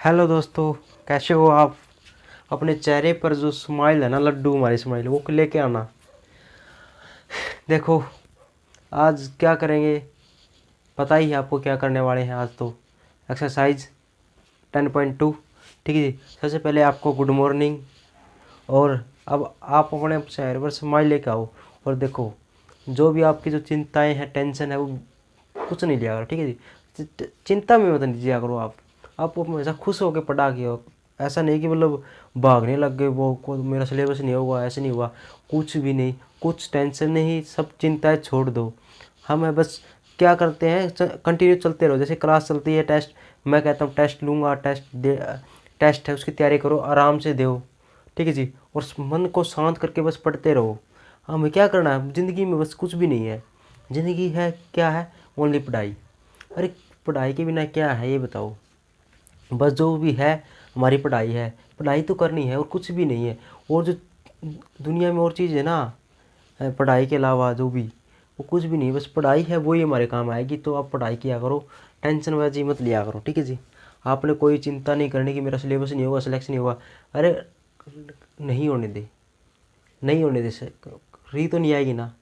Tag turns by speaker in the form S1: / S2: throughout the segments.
S1: Hello दोस्तों, कैसे हो आप। अपने चेहरे पर जो स्माइल है ना, लड्डू हमारी स्माइल, वो लेके आना। देखो, आज क्या करेंगे पता ही है आपको क्या करने वाले हैं। आज तो एक्सरसाइज 10.2। ठीक है जी। सबसे पहले आपको गुड मॉर्निंग। और अब आप अपने चेहरे पर स्माइल लेके आओ। और देखो, जो भी आपकी जो चिंताएं हैं, टेंशन है, वो कुछ नहीं लिया करो। ठीक है जी। चिंता में मत लीजिए करो आप हमेशा खुश होकर पढ़ा के हो। ऐसा नहीं कि मतलब भागने लग गए, वो को मेरा सिलेबस नहीं हुआ, ऐसे नहीं हुआ। कुछ भी नहीं, कुछ टेंशन नहीं, सब चिंताएं छोड़ दो। हमें बस क्या करते हैं, कंटिन्यू चलते रहो। जैसे क्लास चलती है, टेस्ट, मैं कहता हूँ टेस्ट लूँगा, टेस्ट है उसकी तैयारी करो, आराम से दो। ठीक है जी। और मन को शांत करके बस पढ़ते रहो। हमें क्या करना है ज़िंदगी में, बस कुछ भी नहीं है। ज़िंदगी है क्या है, ओनली पढ़ाई। अरे पढ़ाई के बिना क्या है ये बताओ। बस जो भी है हमारी पढ़ाई है, पढ़ाई तो करनी है और कुछ भी नहीं है। और जो दुनिया में और चीज़ है ना, पढ़ाई के अलावा जो भी, वो कुछ भी नहीं, बस पढ़ाई है, वही हमारे काम आएगी। तो आप पढ़ाई किया करो, टेंशन वैसी मत लिया करो। ठीक है जी। आपने कोई चिंता नहीं करनी कि मेरा सिलेबस नहीं होगा, सिलेक्शन नहीं होगा। अरे नहीं होने दे, नहीं होने दे, री तो नहीं आएगी ना,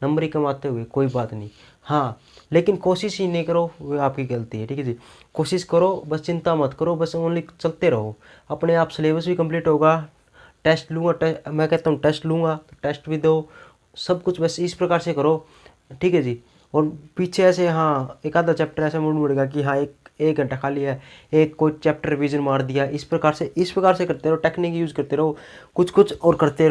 S1: नंबर ही कमाते हुए कोई बात नहीं। हाँ, लेकिन कोशिश ही नहीं करो, वो आपकी गलती है। ठीक है जी। कोशिश करो, बस चिंता मत करो, बस ओनली चलते रहो। अपने आप सिलेबस भी कंप्लीट होगा। टेस्ट लूँगा, मैं कहता हूँ टेस्ट लूँगा तो टेस्ट भी दो। सब कुछ बस इस प्रकार से करो। ठीक है जी। और पीछे ऐसे, हाँ, एक आधा चैप्टर ऐसा मूड मुड़ेगा कि हाँ एक एक घंटा खाली है, एक कोई चैप्टर रिवीजन मार दिया। इस प्रकार से करते रहो, टेक्निक यूज़ करते रहो, कुछ कुछ और करते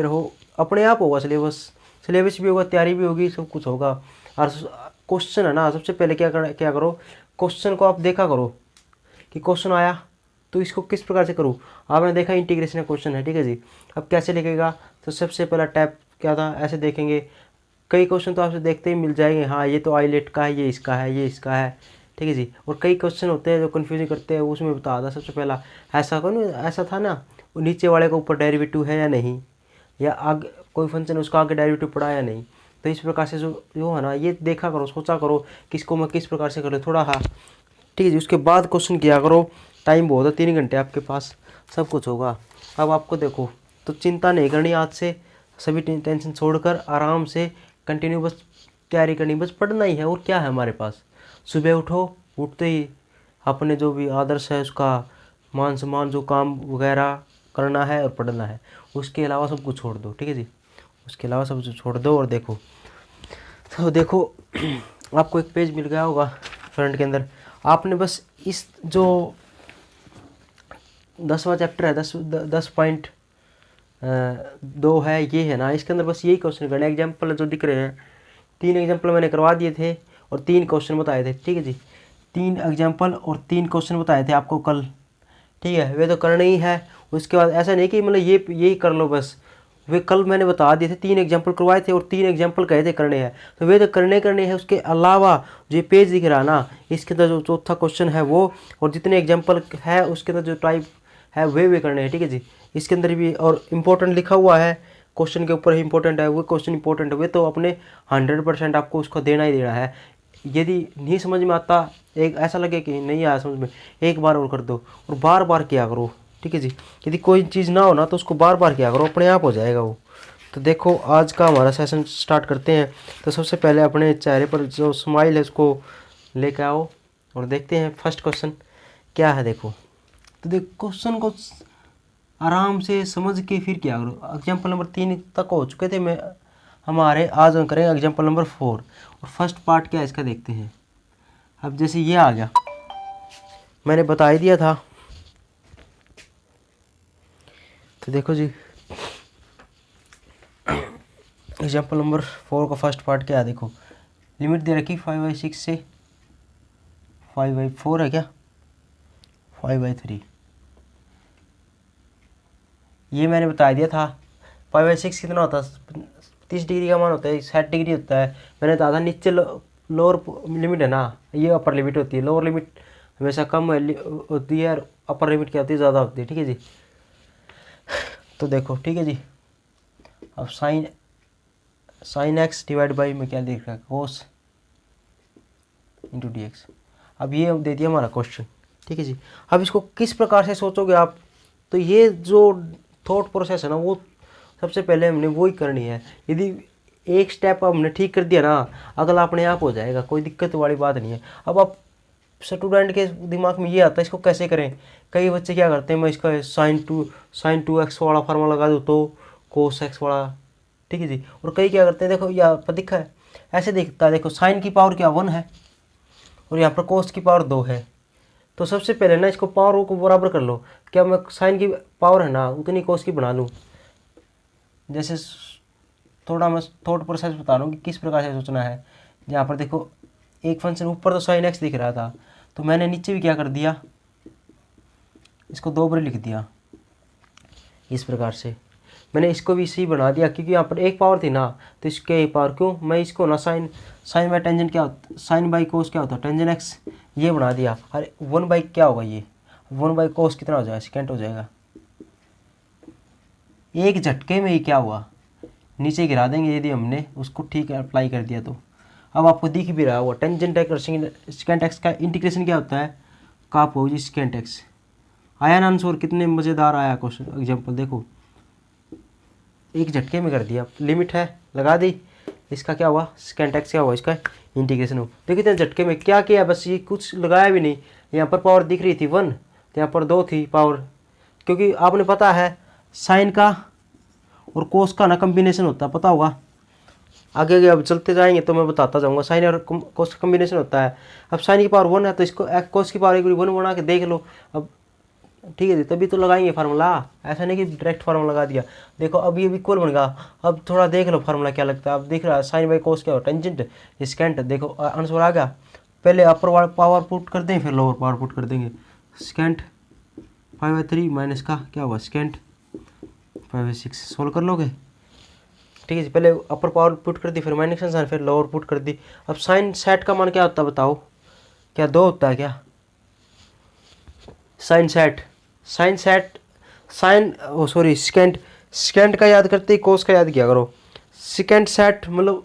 S1: रहो। अपने आप होगा सिलेबस, सिलेबस भी होगा, तैयारी भी होगी, सब कुछ होगा। और क्वेश्चन है ना, सबसे पहले क्या करो, क्वेश्चन को आप देखा करो कि क्वेश्चन आया तो इसको किस प्रकार से करूँ। आपने देखा इंटीग्रेशन का क्वेश्चन है। ठीक है जी। अब कैसे लिखेगा, तो सबसे पहला टैप क्या था, ऐसे देखेंगे। कई क्वेश्चन तो आपसे देखते ही मिल जाएंगे, हाँ ये तो आईलेट का है, ये इसका है, ये इसका है। ठीक है जी। और कई क्वेश्चन होते हैं जो कन्फ्यूजन करते हैं, उसमें बता था सबसे पहला। ऐसा कौन, ऐसा था ना, वो नीचे वाले के ऊपर डेरिवेटिव है या नहीं, या आगे कोई फंक्शन उसका आगे डेरिवेटिव पड़ा या नहीं। तो इस प्रकार से जो है ना, ये देखा करो, सोचा करो किसको मैं किस प्रकार से करूँ थोड़ा। हाँ, ठीक है जी। उसके बाद क्वेश्चन किया करो। टाइम बहुत है, 3 घंटे आपके पास, सब कुछ होगा। अब आपको देखो, तो चिंता नहीं करनी आज से, सभी टेंशन छोड़कर आराम से कंटिन्यू बस तैयारी करनी, बस पढ़ना ही है। और क्या है हमारे पास, सुबह उठो, उठते ही अपने जो भी आदर्श है उसका मान सम्मान, जो काम वगैरह करना है और पढ़ना है। उसके अलावा सब कुछ छोड़ दो। ठीक है जी। उसके अलावा सब कुछ छोड़ दो। और देखो, तो देखो आपको एक पेज मिल गया होगा फ्रंट के अंदर। आपने बस इस जो 10वां चैप्टर है, 10.2 है, ये है ना, इसके अंदर बस यही क्वेश्चन करना है। एग्जाम्पल जो दिख रहे हैं, 3 एग्जाम्पल मैंने करवा दिए थे और 3 क्वेश्चन बताए थे। ठीक है जी। 3 एग्जाम्पल और 3 क्वेश्चन बताए थे आपको कल। ठीक है, वे तो करना ही है। उसके बाद ऐसा नहीं कि मतलब ये यही कर लो बस, वे कल मैंने बता दिए थे, 3 एग्जाम्पल करवाए थे और 3 एग्जाम्पल कहे थे करने हैं, तो वे तो करने हैं। उसके अलावा जो ये पेज दिख रहा है ना, इसके अंदर जो चौथा क्वेश्चन है वो, और जितने एग्जाम्पल है उसके अंदर जो टाइप है वे करने हैं। ठीक है जी। इसके अंदर भी और इम्पोर्टेंट लिखा हुआ है, क्वेश्चन के ऊपर ही इंपॉर्टेंट है, वो क्वेश्चन इंपॉर्टेंट है, वे तो अपने 100% आपको उसको देना ही देना है। यदि नहीं समझ में आता, एक ऐसा लगे कि नहीं आया समझ में, एक बार और कर दो और बार बार किया करो। ठीक है जी। यदि कोई चीज़ ना हो ना, तो उसको बार बार किया करो, अपने आप हो जाएगा वो। तो देखो, आज का हमारा सेशन स्टार्ट करते हैं। तो सबसे पहले अपने चेहरे पर जो स्माइल है उसको लेकर आओ और देखते हैं फर्स्ट क्वेश्चन क्या है। देखो, तो देखो क्वेश्चन को आराम से समझ के फिर क्या करो। एग्जाम्पल नंबर 3 तक हो चुके थे मैं हमारे, आज हम करेंगे एग्जाम्पल नंबर 4। और फर्स्ट पार्ट क्या है इसका देखते हैं। अब जैसे ये आ गया, मैंने बता ही दिया था। तो देखो जी, एग्जाम्पल नंबर 4 का फर्स्ट पार्ट क्या है। देखो, लिमिट दे रखी 5/6 से 5/4 है क्या, 5/3। ये मैंने बता दिया था। 5/6 कितना होता है, 30 डिग्री का मान होता है, 60 डिग्री होता है। मैंने बताया था नीचे लोअर लिमिट है ना, ये अपर लिमिट होती है। लोअर लिमिट हमेशा कम होती है और अपर लिमिट क्या होती है, ज़्यादा होती है। ठीक है जी। तो देखो, ठीक है जी। अब साइन एक्स डिवाइड बाई में क्या देख रहा है, कोस इंटू डी एक्स। अब ये दे दिया हमारा क्वेश्चन। ठीक है जी। अब इसको किस प्रकार से सोचोगे आप, तो ये जो थॉट प्रोसेस है ना, वो सबसे पहले हमने वो ही करनी है। यदि एक स्टेप हमने ठीक कर दिया ना, अगला अपने आप हो जाएगा, कोई दिक्कत वाली बात नहीं है। अब आप स्टूडेंट के दिमाग में ये आता है इसको कैसे करें। कई बच्चे क्या करते हैं, मैं इसका साइन टू एक्स वाला फार्मूला लगा दूँ तो कोस एक्स वाला, ठीक है जी। और कई क्या करते हैं, देखो यहाँ पर दिखा है, ऐसे दिखता है, देखो साइन की पावर क्या 1 है और यहाँ पर कोस की पावर 2 है। तो सबसे पहले ना इसको पावर को बराबर कर लो। क्या मैं साइन की पावर है ना उतनी कोस की बना लूँ। जैसे थोड़ा मैं थॉट प्रोसेस बता रहा हूँ कि किस प्रकार से सोचना है। यहाँ पर देखो एक फंक्शन ऊपर तो साइन एक्स दिख रहा था, तो मैंने नीचे भी क्या कर दिया, इसको 2 बार लिख दिया। इस प्रकार से मैंने इसको भी इसी बना दिया, क्योंकि यहाँ पर एक पावर थी ना, तो इसके एक पावर क्यों, मैं इसको ना साइन बाई टेंजेंट क्या होता, साइन बाई कोस क्या होता है टेंजेंट एक्स, ये बना दिया। अरे 1 बाई क्या होगा, ये 1 बाई कोस कितना हो जाएगा, सेकेंड हो जाएगा। एक झटके में ही क्या हुआ, नीचे गिरा देंगे यदि हमने उसको ठीक अप्लाई कर दिया तो। अब आपको दिख भी रहा होगा टेंजेंट एक्स और सेकेंट एक्स का इंटीग्रेशन क्या होता है, काप हो जी सेकेंट एक्स। आया ना आंसर, कितने मज़ेदार आया क्वेश्चन एग्जाम्पल। देखो एक झटके में कर दिया, लिमिट है लगा दी, इसका क्या हुआ सेकेंट एक्स क्या हुआ, इसका इंटीग्रेशन हो। देखिए इतने झटके में क्या किया, बस ये कुछ लगाया भी नहीं। यहाँ पर पावर दिख रही थी 1, तो यहाँ पर 2 थी पावर, क्योंकि आपने पता है साइन का और कोस का ना कम्बिनेशन होता है, पता होगा। आगे आगे अब चलते जाएंगे तो मैं बताता जाऊंगा, साइन और कोस का कम्बिनेशन होता है। अब साइन की पावर 1 है तो इसको कोस की पावर 1 बना के देख लो। अब ठीक है जी, तभी तो लगाएंगे फार्मूला, ऐसा नहीं कि डायरेक्ट फार्मूला लगा दिया। देखो अब ये इक्वल बन गया। अब थोड़ा देख लो फार्मूला क्या लगता है। अब देख रहा है साइन बाई कोस क्या हो, टेंजेंट सेकेंट, देखो आंसर आ गया। पहले अपर पावर पुट कर दें, फिर लोअर पावर पुट कर देंगे। सेकेंट 5/3 माइनस का क्या हुआ सेकेंट 5/6, सोल्व कर लोगे। ठीक है जी, पहले अपर पावर पुट कर दी, फिर माइनस का साइन, फिर लोअर पुट कर दी। अब साइन सेट का मान क्या होता है बताओ, क्या 2 होता है क्या, साइन सेट सेकेंड का याद करते ही कोस का याद किया करो। सेकेंड सेट मतलब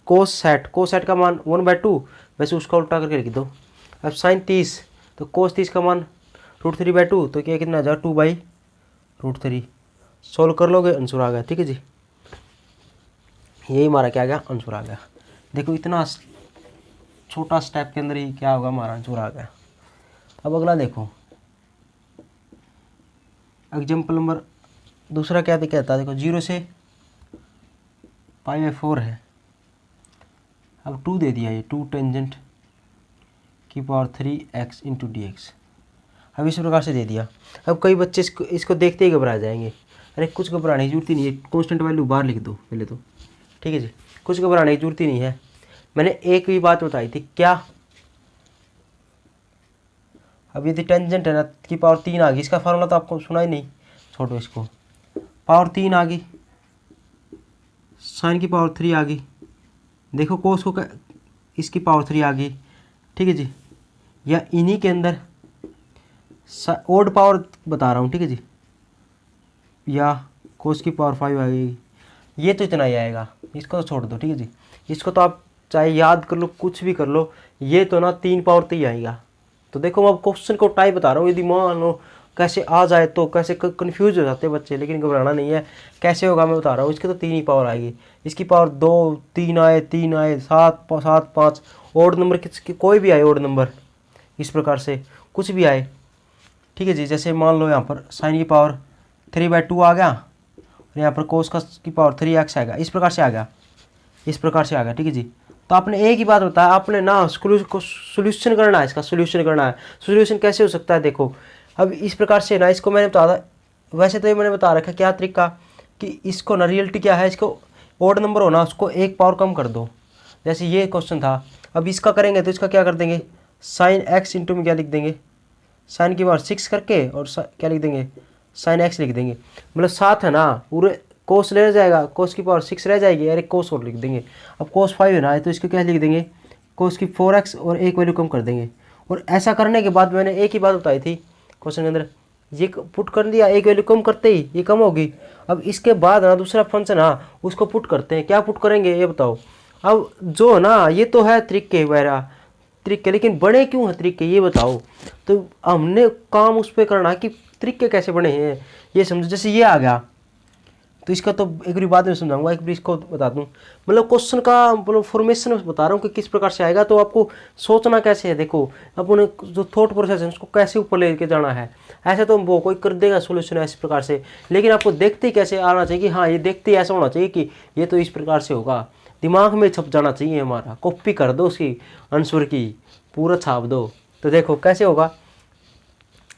S1: कोस सेट का मान 1/2, वैसे उसका उल्टा करके लिख दो। अब साइन 30 तो कोस 30 का मान √3/2, तो क्या कितना आ जाएगा 2/√3। सोल्व कर लोगे आंसर आ गया। ठीक है जी, यही हमारा क्या गया आंसर आ गया। देखो इतना छोटा स्टेप के अंदर ही क्या होगा, हमारा आंसर आ गया। अब अगला देखो एग्जाम्पल नंबर दूसरा क्या कहता है, देखो 0 से π/4 है। अब 2 दे दिया, ये 2 टेंजेंट की पावर 3x इंटू dx। अब इस प्रकार से दे दिया। अब कई बच्चे इसको देखते ही घबरा जाएंगे। अरे कुछ घबराने की जरूरत ही नहीं है, कॉन्स्टेंट वैल्यू बाहर लिख दो पहले तो। ठीक है जी, कुछ घबराने की जरूरत ही नहीं है। मैंने एक भी बात बताई थी क्या, अब यदि टेंजेंट है ना की पावर 3 आ गई, इसका फार्मूला तो आपको सुना ही नहीं, छोड़ो इसको। पावर 3 आ गई, साइन की पावर 3 आ गई, देखो कोस को इसकी पावर 3 आ गई। ठीक है जी, या इन्हीं के अंदर ओड पावर बता रहा हूँ। ठीक है जी, या कोस की पावर 5 आ गई, ये तो इतना ही आएगा, इसको तो छोड़ दो। ठीक है जी, इसको तो आप चाहे याद कर लो कुछ भी कर लो, ये तो ना 3 पावर तो ही आएगा। तो देखो मैं अब क्वेश्चन को टाइप बता रहा हूँ, यदि मान लो कैसे आ जाए तो कैसे कंफ्यूज हो जाते हैं बच्चे, लेकिन घबराना नहीं है। कैसे होगा मैं बता रहा हूँ, इसकी तो 3 ही पावर आएगी, इसकी पावर 2 3 आए 3 आए 7 7 5 ओड नंबर कोई भी आए ओड नंबर, इस प्रकार से कुछ भी आए। ठीक है जी, जैसे मान लो यहाँ पर साइन की पावर 3/2 आ गया और यहाँ पर कोस की पावर 3x आएगा, इस प्रकार से आ गया, इस प्रकार से आ गया। ठीक है जी, तो आपने एक ही बात बताया, आपने ना सोल्यूशन करना है, इसका सोल्यूशन करना है। सोल्यूशन कैसे हो सकता है, देखो अब इस प्रकार से ना, इसको मैंने बता वैसे तो ये मैंने बता रखा क्या तरीका, कि इसको ना रियलिटी क्या है, इसको ओड नंबर होना उसको 1 पावर कम कर दो, जैसे ये क्वेश्चन था। अब इसका करेंगे तो इसका क्या कर देंगे, साइन एक्स इंटू में क्या लिख देंगे, साइन की पावर 6 करके और क्या लिख देंगे, साइन एक्स लिख देंगे। मतलब 7 है ना, पूरे कोस ले जाएगा, कोस की पावर 6 रह जाएगी, अरे कोस और लिख देंगे। अब कोस 5 है ना, तो इसको क्या लिख देंगे, कोस की 4x और एक वैल्यू कम कर देंगे। और ऐसा करने के बाद मैंने एक ही बात बताई थी क्वेश्चन के अंदर, ये पुट कर दिया, एक वैल्यू कम करते ही ये कम होगी। अब इसके बाद ना दूसरा फंक्शन हाँ उसको पुट करते हैं, क्या पुट करेंगे ये बताओ। अब जो ना ये तो है तरीके वगैरह, तरीके, लेकिन बने क्यों हैं तरीके ये बताओ। तो हमने काम उस पर करना कि तरीके कैसे बने हैं ये समझो। जैसे ये आ गया तो इसका तो एक बारी बाद में समझाऊंगा, एक बार इसको बता दूं। मतलब क्वेश्चन का मतलब फॉर्मेशन बता रहा हूँ कि किस प्रकार से आएगा, तो आपको सोचना कैसे है। देखो अपने जो थॉट प्रोसेस है उसको कैसे ऊपर लेके जाना है। ऐसे तो वो कोई कर देगा सोल्यूशन इस प्रकार से, लेकिन आपको देखते ही कैसे आना चाहिए कि हाँ ये देखते ही ऐसा होना चाहिए कि ये तो इस प्रकार से होगा, दिमाग में छप जाना चाहिए हमारा। कॉपी कर दो उसकी आंसर की, पूरा छाप दो। तो देखो कैसे होगा,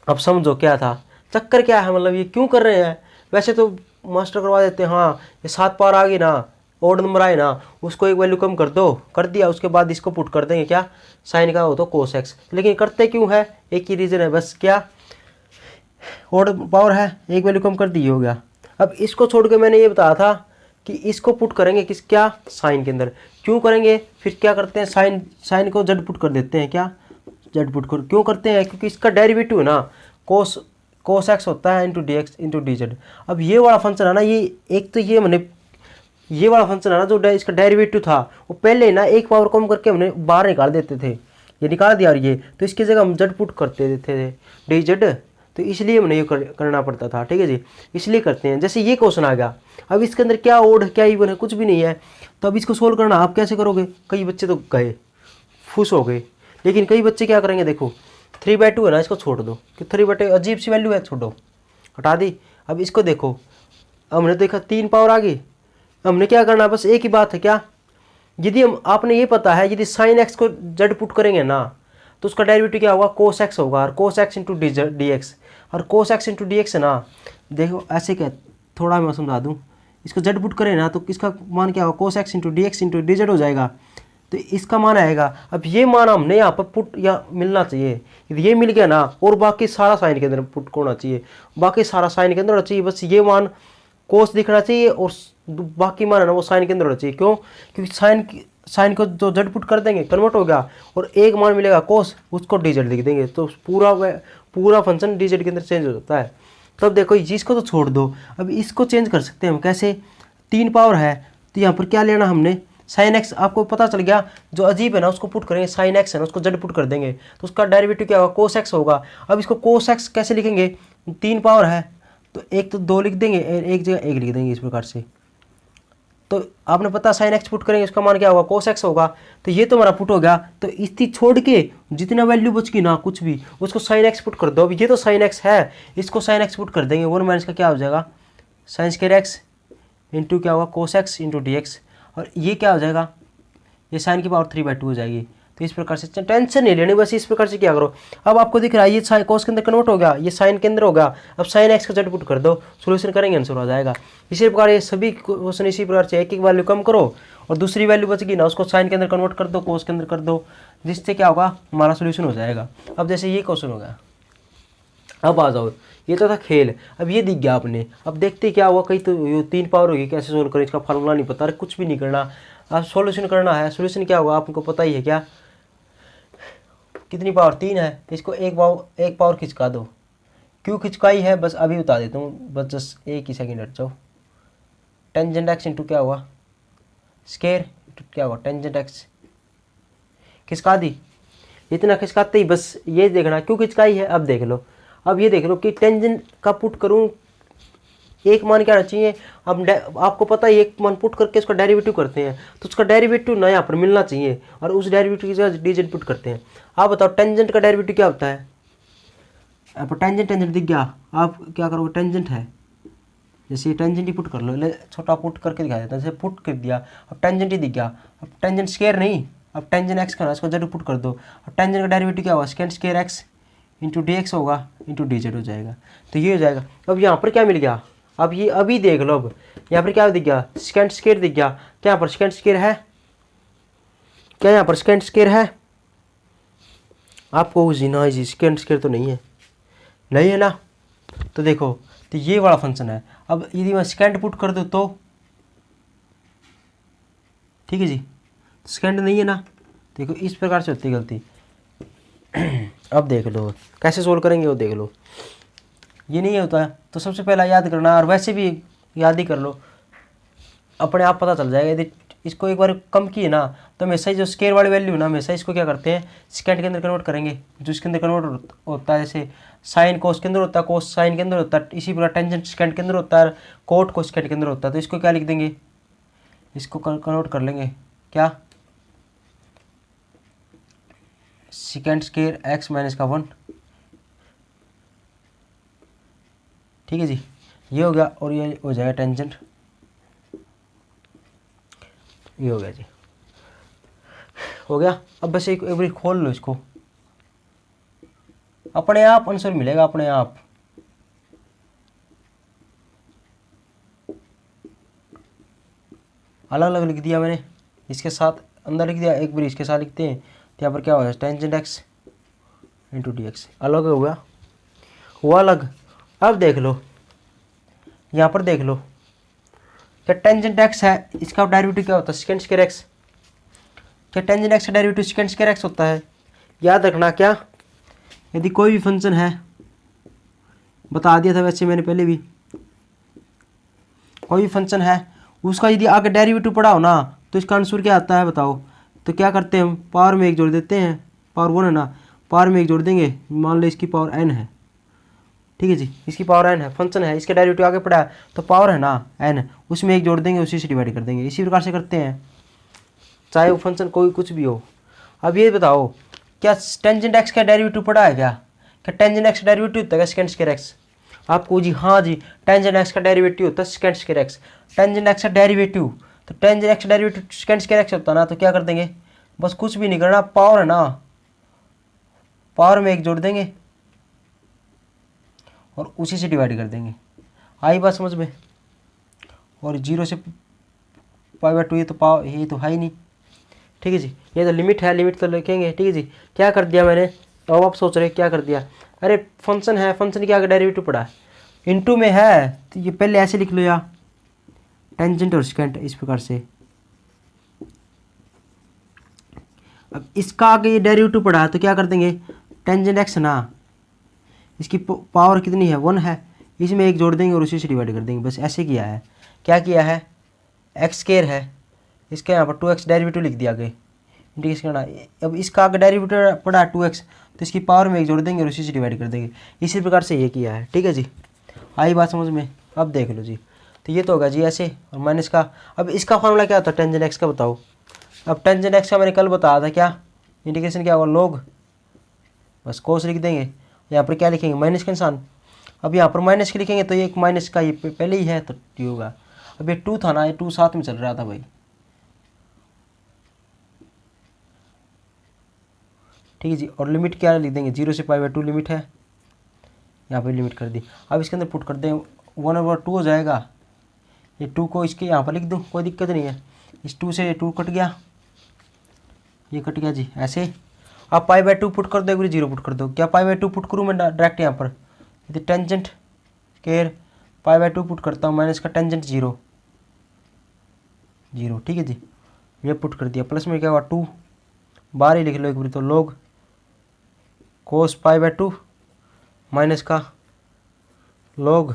S1: अब समझो क्या था, चक्कर क्या है, मतलब ये क्यों कर रहे हैं। वैसे तो मास्टर करवा देते हैं, हाँ ये 7 पावर आ गई ना, ओड नंबर आए ना, उसको एक वैल्यू कम कर दो, कर दिया, उसके बाद इसको पुट कर देंगे क्या, साइन का हो तो कोस एक्स। लेकिन करते क्यों है, एक ही रीज़न है बस, क्या ओड पावर है, एक वैल्यू कम कर दी, हो गया। अब इसको छोड़ के मैंने ये बताया था कि इसको पुट करेंगे किस, क्या, साइन के अंदर। क्यों करेंगे, फिर क्या करते हैं, साइन को जेड पुट कर देते हैं, क्या जेड पुट कर, क्यों करते हैं, क्योंकि इसका डेरिवेटिव है ना कोस एक्स होता है into D x into D Z. अब ये वाला फंक्शन है ना, ये एक तो ये मैंने ये वाला फंक्शन है ना जो इसका डेरिवेटिव था, वो पहले ना एक पावर कम करके हमने बाहर निकाल देते थे, ये निकाल दिया। और ये तो इसकी जगह हम जेड पुट करते थे डी जेड, तो इसलिए हमने ये करना पड़ता था, ठीक है जी, इसलिए करते हैं। जैसे ये क्वेश्चन आ गया, अब इसके अंदर क्या ओड क्या इवन है, कुछ भी नहीं है, तो अब इसको सोल्व करना आप कैसे करोगे। कई बच्चे तो गए खुश हो गए, लेकिन कई बच्चे क्या करेंगे, देखो 3/2 है ना, इसको छोड़ दो कि 3/2 अजीब सी वैल्यू है, छोड़ो, हटा दी। अब इसको देखो, हमने देखा 3 पावर आ गई, हमने क्या करना, बस एक ही बात है, क्या, यदि हम आपने ये पता है यदि साइन एक्स को जेड पुट करेंगे ना तो उसका डेरिवेटिव क्या होगा, कोस एक्स होगा, और cos x into D x, और cos x into D x है ना, देखो ऐसे क्या, थोड़ा मैं समझा दूँ, इसको जेड पुट करें ना तो इसका मान क्या होगा, कोस एक्स इंटू डी जेड हो जाएगा, तो इसका मान आएगा। अब ये मान हमने यहाँ पर पुट या मिलना चाहिए, यदि ये मिल गया ना, और बाकी सारा साइन के अंदर पुट होना चाहिए, बाकी सारा साइन के अंदर होना चाहिए, बस ये मान कोस दिखना चाहिए और बाकी मान है ना वो साइन के अंदर होना चाहिए। क्यों, क्योंकि साइन को जो जेड पुट कर देंगे कन्वर्ट हो गया, और एक मान मिलेगा कोस, उसको डी जेड लिख देंगे, तो पूरा फंक्शन डी जेड के अंदर चेंज हो जाता है। तब देखो इसको तो छोड़ दो, अब इसको चेंज कर सकते हैं हम कैसे, 3 पावर है तो यहाँ पर क्या लेना हमने, साइन एक्स, आपको पता चल गया, जो अजीब है ना उसको पुट करेंगे, साइन एक्स है ना उसको जेड पुट कर देंगे, तो उसका डेरिवेटिव क्या होगा, कोस एक्स होगा। अब इसको कोस एक्स कैसे लिखेंगे, 3 पावर है तो एक तो 2 लिख देंगे, एक जगह 1 लिख देंगे, इस प्रकार से। तो आपने पता साइन एक्स पुट करेंगे उसका मान क्या होगा, कोस एक्स होगा, तो ये तो हमारा पुट हो गया। तो इसी छोड़ के जितना वैल्यू बच गई ना कुछ भी, उसको साइन एक्स पुट कर दो। अब ये तो साइन एक्स है, इसको साइन एक्स पुट कर देंगे, 1 का क्या हो जाएगा, साइन स्क्वायर एक्स इंटू क्या होगा, कोस एक्स इंटू डी एक्स, और ये क्या हो जाएगा, ये साइन की पावर 3/2 हो जाएगी। तो इस प्रकार से टेंशन नहीं लेनी, बस इस प्रकार से क्या करो। अब आपको दिख रहा है ये साइन कोस के अंदर कन्वर्ट हो गया, ये साइन के अंदर होगा, अब साइन एक्स का जेड पुट कर दो, सोल्यूशन करेंगे आंसर हो जाएगा। इसी प्रकार ये सभी क्वेश्चन इसी प्रकार से एक एक वैल्यू कम करो और दूसरी वैल्यू बचेगी ना उसको साइन के अंदर कन्वर्ट कर दो, कोस के अंदर कर दो, जिससे क्या होगा, हमारा सोल्यूशन हो जाएगा। अब जैसे ये क्वेश्चन हो गया, अब आ जाओ, ये तो था खेल। अब ये दिख गया आपने, अब देखते क्या हुआ, कहीं तो 3 पावर होगी, कैसे सोल्व करें, इसका फार्मूला नहीं पता, अरे कुछ भी नहीं करना, अब सॉल्यूशन करना है। सॉल्यूशन क्या होगा आपको पता ही है, क्या, कितनी पावर 3 है, इसको एक पावर खिंचका दो। क्यों खिंचकाई है बस अभी बता देता हूँ, बस जस्ट एक ही सेकंड हट जाओ। टेंजेंट एक्स इंटू क्या हुआ, स्केयर क्या हुआ, टेंजेंट एक्स, खिंचका दी। इतना खिंचकाते ही बस ये देखना क्यों खिंचकाई है। अब देख लो, अब ये देख लो कि टेंजेंट का पुट करूँ, एक मान क्या रहना चाहिए, अब आपको पता है एक मान पुट करके उसका डेरिवेटिव करते हैं, तो उसका डेरिवेटिव ना यहाँ पर मिलना चाहिए, और उस डेरिवेटिव की जगह डी जेड पुट करते हैं। आप बताओ टेंजेंट का डेरिवेटिव क्या होता है, अब टेंजेंट दिख गया, आप क्या करोगे, टेंजेंट है, जैसे टेंजेंट ही पुट कर लो, छोटा पुट करके दिखा देता है, जैसे पुट कर दिया, अब टेंजेंट ही दिख गया। अब टेंजेंट स्क्वायर नहीं, अब टेंजेंट एक्स करना, इसको जेड पुट कर दो। अब टेंजेंट का डेरिवेटिव क्या होगा, second square x into D x होगा इंटू डी जेड हो जाएगा, तो ये हो जाएगा। अब यहाँ पर क्या मिल गया, अब ये अभी देख लो, अब यहाँ पर क्या दिख गया, सेकंड स्क्वायर दिख गया। क्या यहाँ पर सेकंड स्क्वायर है, क्या यहाँ पर सेकंड स्क्वायर है, आपको जीना जी, सेकंड स्क्वायर तो नहीं है, नहीं है ना, तो देखो, तो ये वाला फंक्शन है। अब यदि मैं सेकंड पुट कर दूँ तो ठीक है जी, सेकंड नहीं है ना, देखो इस प्रकार से होती है गलती। अब देख लो कैसे सोल्व करेंगे, वो देख लो, ये नहीं होता है तो सबसे पहला याद करना, और वैसे भी याद ही कर लो, अपने आप पता चल जाएगा। यदि इसको एक बार कम किए ना तो हमेशा ही जो स्केयर वाली वैल्यू ना हमेशा इसको क्या करते हैं सेकंड के अंदर कन्वर्ट करेंगे, जो इसके अंदर कन्वर्ट होता है। जैसे साइन कोस के अंदर होता है, कोस साइन के अंदर होता है, इसी प्रकार टेंजेंट सेकंड के अंदर होता है, कोट कोस सेकंड के अंदर होता है। तो इसको क्या लिख देंगे, इसको कन्वर्ट कर लेंगे क्या, सेकंड स्केयर एक्स माइनस का 1। ठीक है जी, ये हो गया और ये हो जाएगा टेंजेंट, ये हो गया जी, हो गया। अब बस एक बार खोल लो इसको, अपने आप आंसर मिलेगा अपने आप। अलग अलग लिख दिया मैंने, इसके साथ अंदर लिख दिया, एक बार इसके साथ लिखते हैं तो यहाँ पर क्या होगा, tangent x into D x. अलग हुआ, हुआ अलग। अब देख लो यहाँ पर, देख लो क्या टेंजेंट एक्स है, इसका डेरिवेटिव क्या होता है, सेकंड स्क्वायर एक्स। क्या टेंजेंट एक्स का डेरिवेटिव सेकंड स्क्वायर एक्स होता है। याद रखना क्या, यदि कोई भी फंक्शन है, बता दिया था वैसे मैंने पहले भी, कोई भी फंक्शन है उसका यदि आगे डेरिवेटिव पढ़ा हो ना तो इसका आंसर क्या आता है बताओ। तो क्या करते हैं हम, पावर में एक जोड़ देते हैं, पावर 1 है ना, पावर में एक जोड़ देंगे, मान लो इसकी पावर n है। ठीक है जी, इसकी पावर n है, फंक्शन है, इसके डेरिवेटिव आगे पड़ा है तो पावर है ना n, उसमें एक जोड़ देंगे, उसी से डिवाइड कर देंगे। इसी प्रकार से करते हैं चाहे वो फंक्शन कोई कुछ भी हो। अब ये बताओ क्या टेंजेंट एक्स का डेरिवेटिव पड़ा है क्या, टेंजेंट एक्स का डेरिवेटिव होता है सेकंड स्क्वायर एक्स। आपको जी हाँ जी, टेंजेंट एक्स का डेरिवेटिव होता है second square x. Tangent x का डेरिवेटिव, तो टेंजेंट एक्स का डेरिवेटिव सेकंड स्क्वायर एक्स होता है ना, तो क्या कर देंगे, बस कुछ भी नहीं करना, पावर है ना, पावर में एक जोड़ देंगे और उसी से डिवाइड कर देंगे। आई बात समझ में। और 0 से π/2 ये तो पावर, ये तो है ही नहीं। ठीक है जी, ये तो लिमिट है, लिमिट तो लिखेंगे। ठीक है जी, क्या कर दिया मैंने, अब आप सोच रहे क्या कर दिया, अरे फंक्शन है, फंक्शन की आगे डेरिवेटिव पड़ा है, इनटू में है तो ये पहले ऐसे लिख लो या टेंजेंट और सेकंड इस प्रकार से। अब इसका आगे ये डेरिवेटिव पड़ा है तो क्या कर देंगे, टेंजेंट एक्स ना, इसकी पावर कितनी है 1 है, इसमें एक जोड़ देंगे और उसी से डिवाइड कर देंगे। बस ऐसे किया है। क्या किया है, एक्स स्क्वायर है, इसके यहाँ पर 2x डेरिवेटिव लिख दिया आगे, इंटीग्रेशन करना। अब इसका अगर डेरिवेटिव पड़ा 2x तो इसकी पावर में एक जोड़ देंगे और उसी से डिवाइड कर देंगे। इसी प्रकार से ये किया है। ठीक है जी, आई बात समझ में। अब देख लो जी, तो ये तो होगा जी ऐसे, और माइनस का, अब इसका फॉर्मूला क्या होता है टेंजेंट एक्स का बताओ। अब टेंजेंट एक्स का मैंने कल बताया था, क्या इंटीग्रेशन क्या होगा, लॉग, बस कोस लिख देंगे, यहाँ पर क्या लिखेंगे माइनस का निशान। अब यहाँ पर माइनस के लिखेंगे तो ये एक माइनस का ये पहले ही है तो ये होगा। अब ये 2 था ना, ये 2 साथ में चल रहा था भाई। ठीक है जी, और लिमिट क्या लिख देंगे, 0 से π/2 लिमिट है, यहाँ पे लिमिट कर दी। अब इसके अंदर पुट कर दें 1/2 हो जाएगा, ये 2 को इसके यहाँ पर लिख दूँ, कोई दिक्कत नहीं है। इस 2 से 2 कट गया, ये कट गया जी ऐसे। अब π/2 पुट कर दो, एक बार 0 पुट कर दो। क्या π/2 पुट करूँ मैं डायरेक्ट यहाँ पर, यदि टेंजेंट स्क्वायर π/2 पुट करता हूँ, माइनस का टेंजेंट 0 0। ठीक है जी, ये पुट कर दिया, प्लस में क्या हुआ 2, बाहर ही लिख लो एक बार तो, लॉग कोस π/2 माइनस का लॉग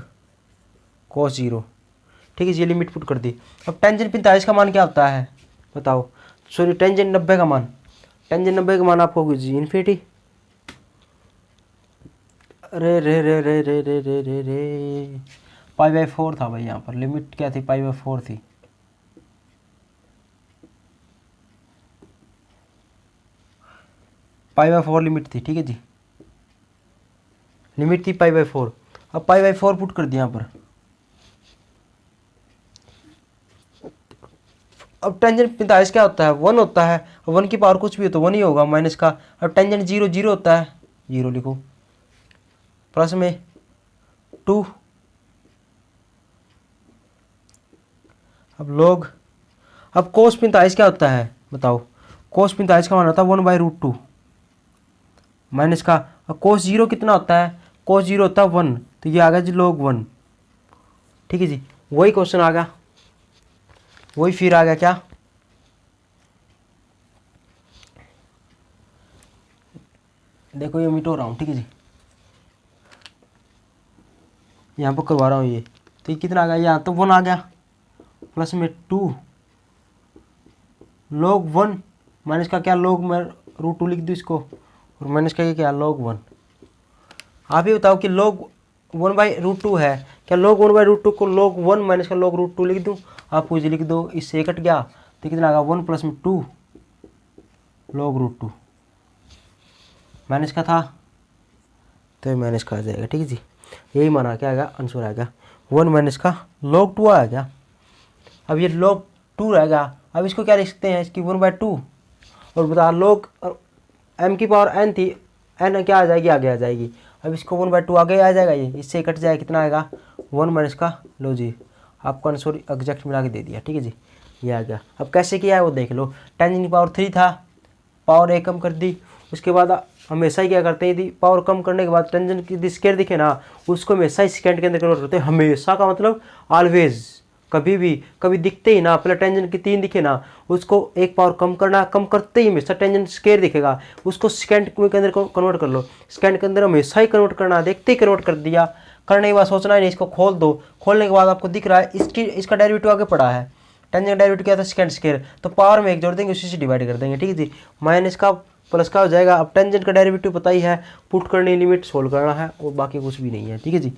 S1: कोस 0। ठीक है जी, ये लिमिट पुट कर दी। अब टेंजेंट 45 का मान क्या होता है बताओ, सॉरी टेंजेंट 90 का मान, टेंजेंट 90 का मान आपको जी इन्फिनिटी। रे रे रे रे रे रे रे रे रे π/4 था भाई, यहाँ पर लिमिट क्या थी, π/4 थी। π/4 लिमिट थी। ठीक है जी, लिमिट थी π/4। अब π/4 पुट कर दिया यहाँ पर। अब टेंजेंट 45 क्या होता है, 1 होता है, 1 की पावर कुछ भी हो तो 1 ही होगा माइनस का। अब टेंजेंट 0 0 होता है, 0 लिखो, प्लस में 2, अब लॉग, अब कोस 45 क्या होता है बताओ, कोस 45 का मान होता है 1/√2 माइनस का। अब कोस 0 कितना होता है, कोस 0 होता है 1, तो ये आ गया जी log 1। ठीक है जी, वही क्वेश्चन आ गया, वही फिर आ गया क्या, देखो ये मिटो रहा हूँ। ठीक है जी, यहाँ पर करवा रहा हूँ ये, तो ये कितना आ गया, यहाँ तो 1 आ गया, प्लस में 2, log 1 माइनस का क्या log मैं √2 लिख दूँ इसको, और माइनस का ये क्या log 1। आप ही बताओ कि log 1/√2 है, क्या log 1/√2 को log 1 माइनस का log √2 लिख दूँ। आप पूछ लिख दो, इससे कट गया तो कितना आएगा 1 + 2 log √2 माइनस का था तो ये माइनस का आ जाएगा। ठीक है जी, यही माना क्या आएगा आंसर आएगा 1 माइनस का log 2 आ गया। अब ये log 2 रहेगा, अब इसको क्या लिख सकते हैं, इसकी 1/2 और बता log m की पावर n थी, n क्या आ जाएगी आगे आ जाएगी। अब इसको 1/2 आगे आ जाएगा, ये इससे कट जाएगा, कितना आएगा 1 माइनस का, लो जी आपको आंसर एग्जैक्ट मिला के दे दिया। ठीक है जी, ये आ गया। अब कैसे किया है वो देख लो, 10 की पावर 3 था, पावर 1 कम कर दी, उसके बाद हमेशा ही क्या करते हैं, यदि पावर कम करने के बाद टेंजन की स्क्वायर दिखे ना उसको हमेशा ही सेकंड के अंदर कन्वर्ट करते हैं। हमेशा का मतलब ऑलवेज, कभी भी, कभी दिखते ही ना, पहले टेंजन की 3 दिखे ना उसको एक पावर कम करना, कम करते ही हमेशा टेंजन स्क्वायर दिखेगा, उसको सेकंड के अंदर कन्वर्ट कर लो। सेकंड के अंदर हमेशा ही कन्वर्ट करना, देखते ही कन्वर्ट कर दिया, करने के बाद सोचना ही नहीं, इसको खोल दो, खोलने के बाद आपको दिख रहा है इसका डेरिवेटिव आगे पड़ा है, टेंजन का डेरिवेटिव क्या था सेकंड स्क्वायर, तो पावर में 1 जोड़ देंगे, उसी से डिवाइड कर देंगे। ठीक है जी, माइनस का प्लस का हो जाएगा। अब टेंजेंट का डेरिवेटिव पता ही है, पुट करनी लिमिट सोल्व करना है और बाकी कुछ भी नहीं है। ठीक है जी,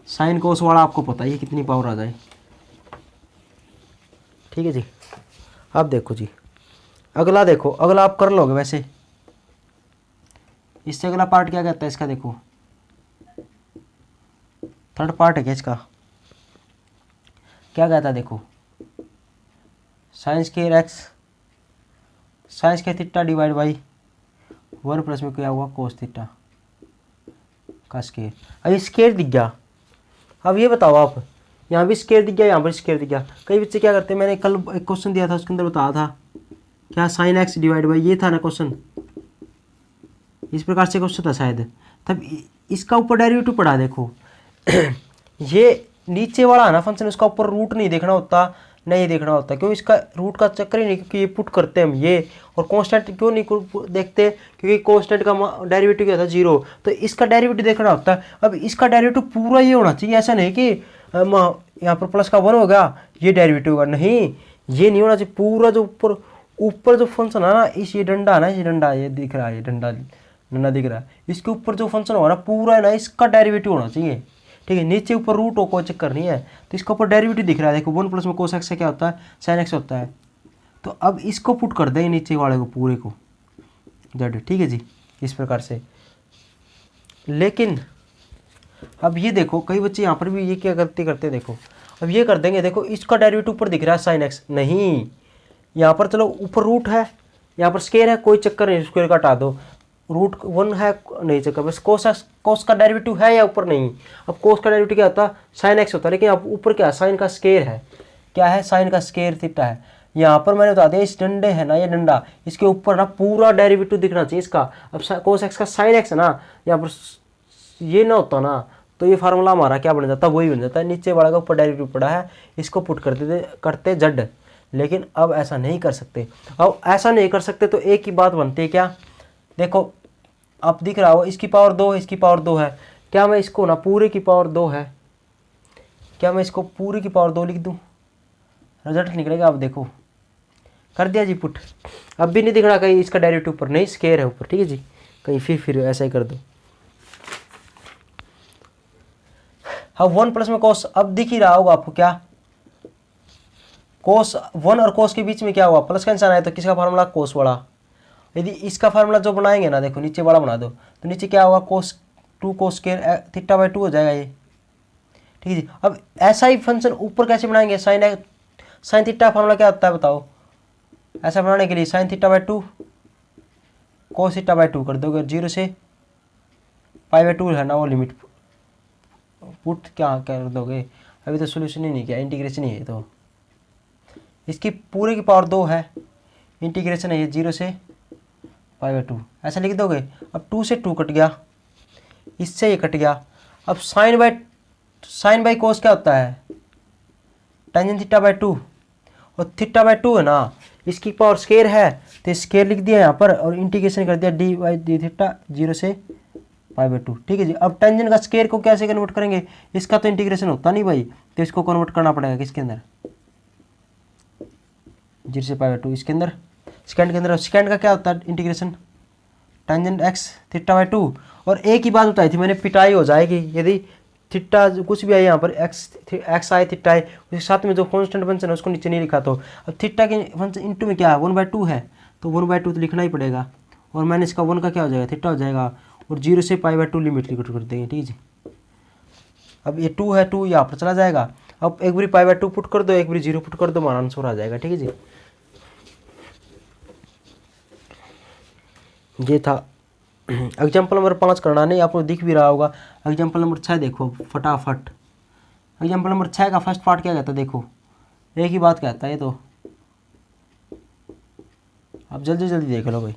S1: साइन कोस वाला आपको पता ही है कितनी पावर आ जाए। ठीक है जी, अब देखो जी अगला, देखो अगला आप कर लोगे वैसे, इससे अगला पार्ट क्या कहता है इसका, देखो थर्ड पार्ट है क्या इसका, क्या कहता है देखो, sine square x sine square theta divide by 1 plus में क्या हुआ कोस थीटा का स्क्वायर। अब ये स्क्वायर दिख गया, अब ये बताओ आप, यहाँ भी स्क्वायर दिख गया, यहाँ पर स्क्वायर दिख गया। कई बच्चे क्या करते हैं, मैंने कल एक क्वेश्चन दिया था उसके अंदर बताया था क्या, साइन एक्स डिवाइड बाई, ये था ना क्वेश्चन, इस प्रकार से क्वेश्चन था शायद, तब इसका ऊपर डेरिवेटिव पड़ा देखो ये नीचे वाला है ना फंक्शन, उसका ऊपर रूट नहीं देखना होता, नहीं देखना होता, क्यों, इसका रूट का चक्कर ही नहीं, क्योंकि ये पुट करते हैं हम ये, और कांस्टेंट क्यों नहीं देखते, क्योंकि कांस्टेंट का डेरिवेटिव क्या था 0, तो इसका डेरिवेटिव देखना होता है। अब इसका डेरिवेटिव पूरा ये होना चाहिए, ऐसा नहीं कि यहाँ पर प्लस का 1 हो गया ये डेरिवेटिव होगा, नहीं ये नहीं होना चाहिए, पूरा जो ऊपर जो फंक्शन है ना, इस ये डंडा है ना, ये डंडा ये दिख रहा है, ये डंडा दिख रहा है, इसके ऊपर जो फंक्शन होगा ना पूरा है ना, इसका डेरिवेटिव होना चाहिए। ठीक है, नीचे ऊपर रूट हो कोई चक्कर नहीं है, तो इसका ऊपर डेरिवेटिव दिख रहा है देखो, 1 प्लस में कोस एक्स से क्या होता है, साइन एक्स होता है, तो अब इसको पुट कर देंगे नीचे वाले को पूरे को जेड। ठीक है जी, इस प्रकार से। लेकिन अब ये देखो कई बच्चे यहाँ पर भी ये क्या करते हैं देखो, अब ये कर देंगे, देखो इसका डेरिवेटिव ऊपर दिख रहा है साइन एक्स, नहीं यहाँ पर चलो ऊपर रूट है, यहाँ पर स्क्वायर है, कोई चक्कर नहीं, स्क्वायर का हटा दो, रूट 1 है नहीं चक्कर, बस कोस का डेरिवेटिव है या ऊपर नहीं। अब कोस का डेरिवेटिव क्या होता है, साइन एक्स होता है, लेकिन अब ऊपर क्या है, साइन का स्क्वायर है, क्या है, साइन का स्क्वायर थीटा है। यहाँ पर मैंने बता दिया, इस डंडे है ना, ये डंडा, इसके ऊपर ना पूरा डेरिवेटिव दिखना चाहिए इसका। अब कोस एक्स का साइन एक्स है ना, यहाँ पर ये ना होता ना, तो ये फार्मूला हमारा क्या बन जाता, वही बन जाता है, नीचे वाला का ऊपर डेरिवेटिव पड़ा है, इसको पुट करते जड। लेकिन अब ऐसा नहीं कर सकते, अब ऐसा नहीं कर सकते तो एक ही बात बनती है क्या, देखो आप दिख रहा हो, इसकी पावर 2 है, इसकी पावर 2 है, क्या मैं इसको ना पूरे की पावर 2 है, क्या मैं इसको पूरे की पावर 2 लिख दूं, रिजल्ट निकलेगा। अब देखो कर दिया जी पुट, अब भी नहीं दिख रहा कहीं इसका डेरिवेटिव ऊपर, नहीं स्क्वायर है ऊपर। ठीक है जी, कहीं फिर ऐसा ही कर दो। हाँ 1 प्लस में कोस, अब दिख ही रहा होगा आपको क्या, कोस 1 और कोस के बीच में क्या हुआ, प्लस का निशान आया, तो किसका फार्मूला, कोस वाला। यदि इसका फार्मूला जो बनाएंगे ना, देखो नीचे वाला बना दो, तो नीचे क्या होगा, कोस 2 कोस स्क्वायर थीटा बाई 2 हो जाएगा ये। ठीक है जी, अब ऐसा ही फंक्शन ऊपर कैसे बनाएंगे, साइन थीटा फार्मूला क्या होता है बताओ, ऐसा बनाने के लिए sine theta by 2 cos theta by 2 कर दोगे, 0 से पाई बाई 2 है ना वो लिमिट, पुट क्या कर दोगे, अभी तो सोल्यूशन ही नहीं किया, इंटीग्रेशन ही है, तो इसकी पूरे की पावर 2 है, इंटीग्रेशन है ये 0 से पाई बाई 2, ऐसा लिख दोगे। अब 2 से 2 कट गया, इससे ये कट गया। अब साइन बाई कोस क्या होता है, टेंजेंट थीटा बाई 2, और थीटा बाई 2 है ना, इसकी पावर स्क्वायर है, तो स्क्वायर लिख दिया यहाँ पर, और इंटीग्रेशन कर दिया डी बाई डी थीटा 0 से π/2। ठीक है जी। अब टेंजेंट का स्क्वायर को कैसे कन्वर्ट करेंगे, इसका तो इंटीग्रेशन होता नहीं भाई, तो इसको कन्वर्ट करना पड़ेगा किसके अंदर, 0 से π/2 इसके अंदर, सेकंड के अंदर। सेकंड का क्या होता है इंटीग्रेशन, टेंजेंट x θ/2। और एक ही बात बताई थी मैंने, पिटाई हो जाएगी यदि थीटा कुछ भी आए यहाँ पर x आए थीटा आए, उसके साथ में जो कांस्टेंट फंक्शन है उसको नीचे नहीं लिखा। तो अब थीटा के फंक्शन इंटू में क्या है 1/2 है, तो 1/2 तो लिखना ही पड़ेगा, और मैंने इसका 1 का क्या हो जाएगा थीटा हो जाएगा, और 0 से π/2 लिमिट लिख कर देंगे। ठीक है जी। अब ये 2 है, 2 यहाँ पर चला जाएगा। अब एक बारी π/2 पुट कर दो, एक बारी 0 पुट कर दो, हमारा आंसर आ जाएगा। ठीक है जी। ये था एग्जाम्पल नंबर 5 करना नहीं, आपको दिख भी रहा होगा। एग्जाम्पल नंबर 6 देखो फटाफट। एग्जाम्पल नंबर 6 का फर्स्ट पार्ट क्या कहता है, देखो एक ही बात कहता है ये, तो आप जल्दी जल्दी देख लो भाई।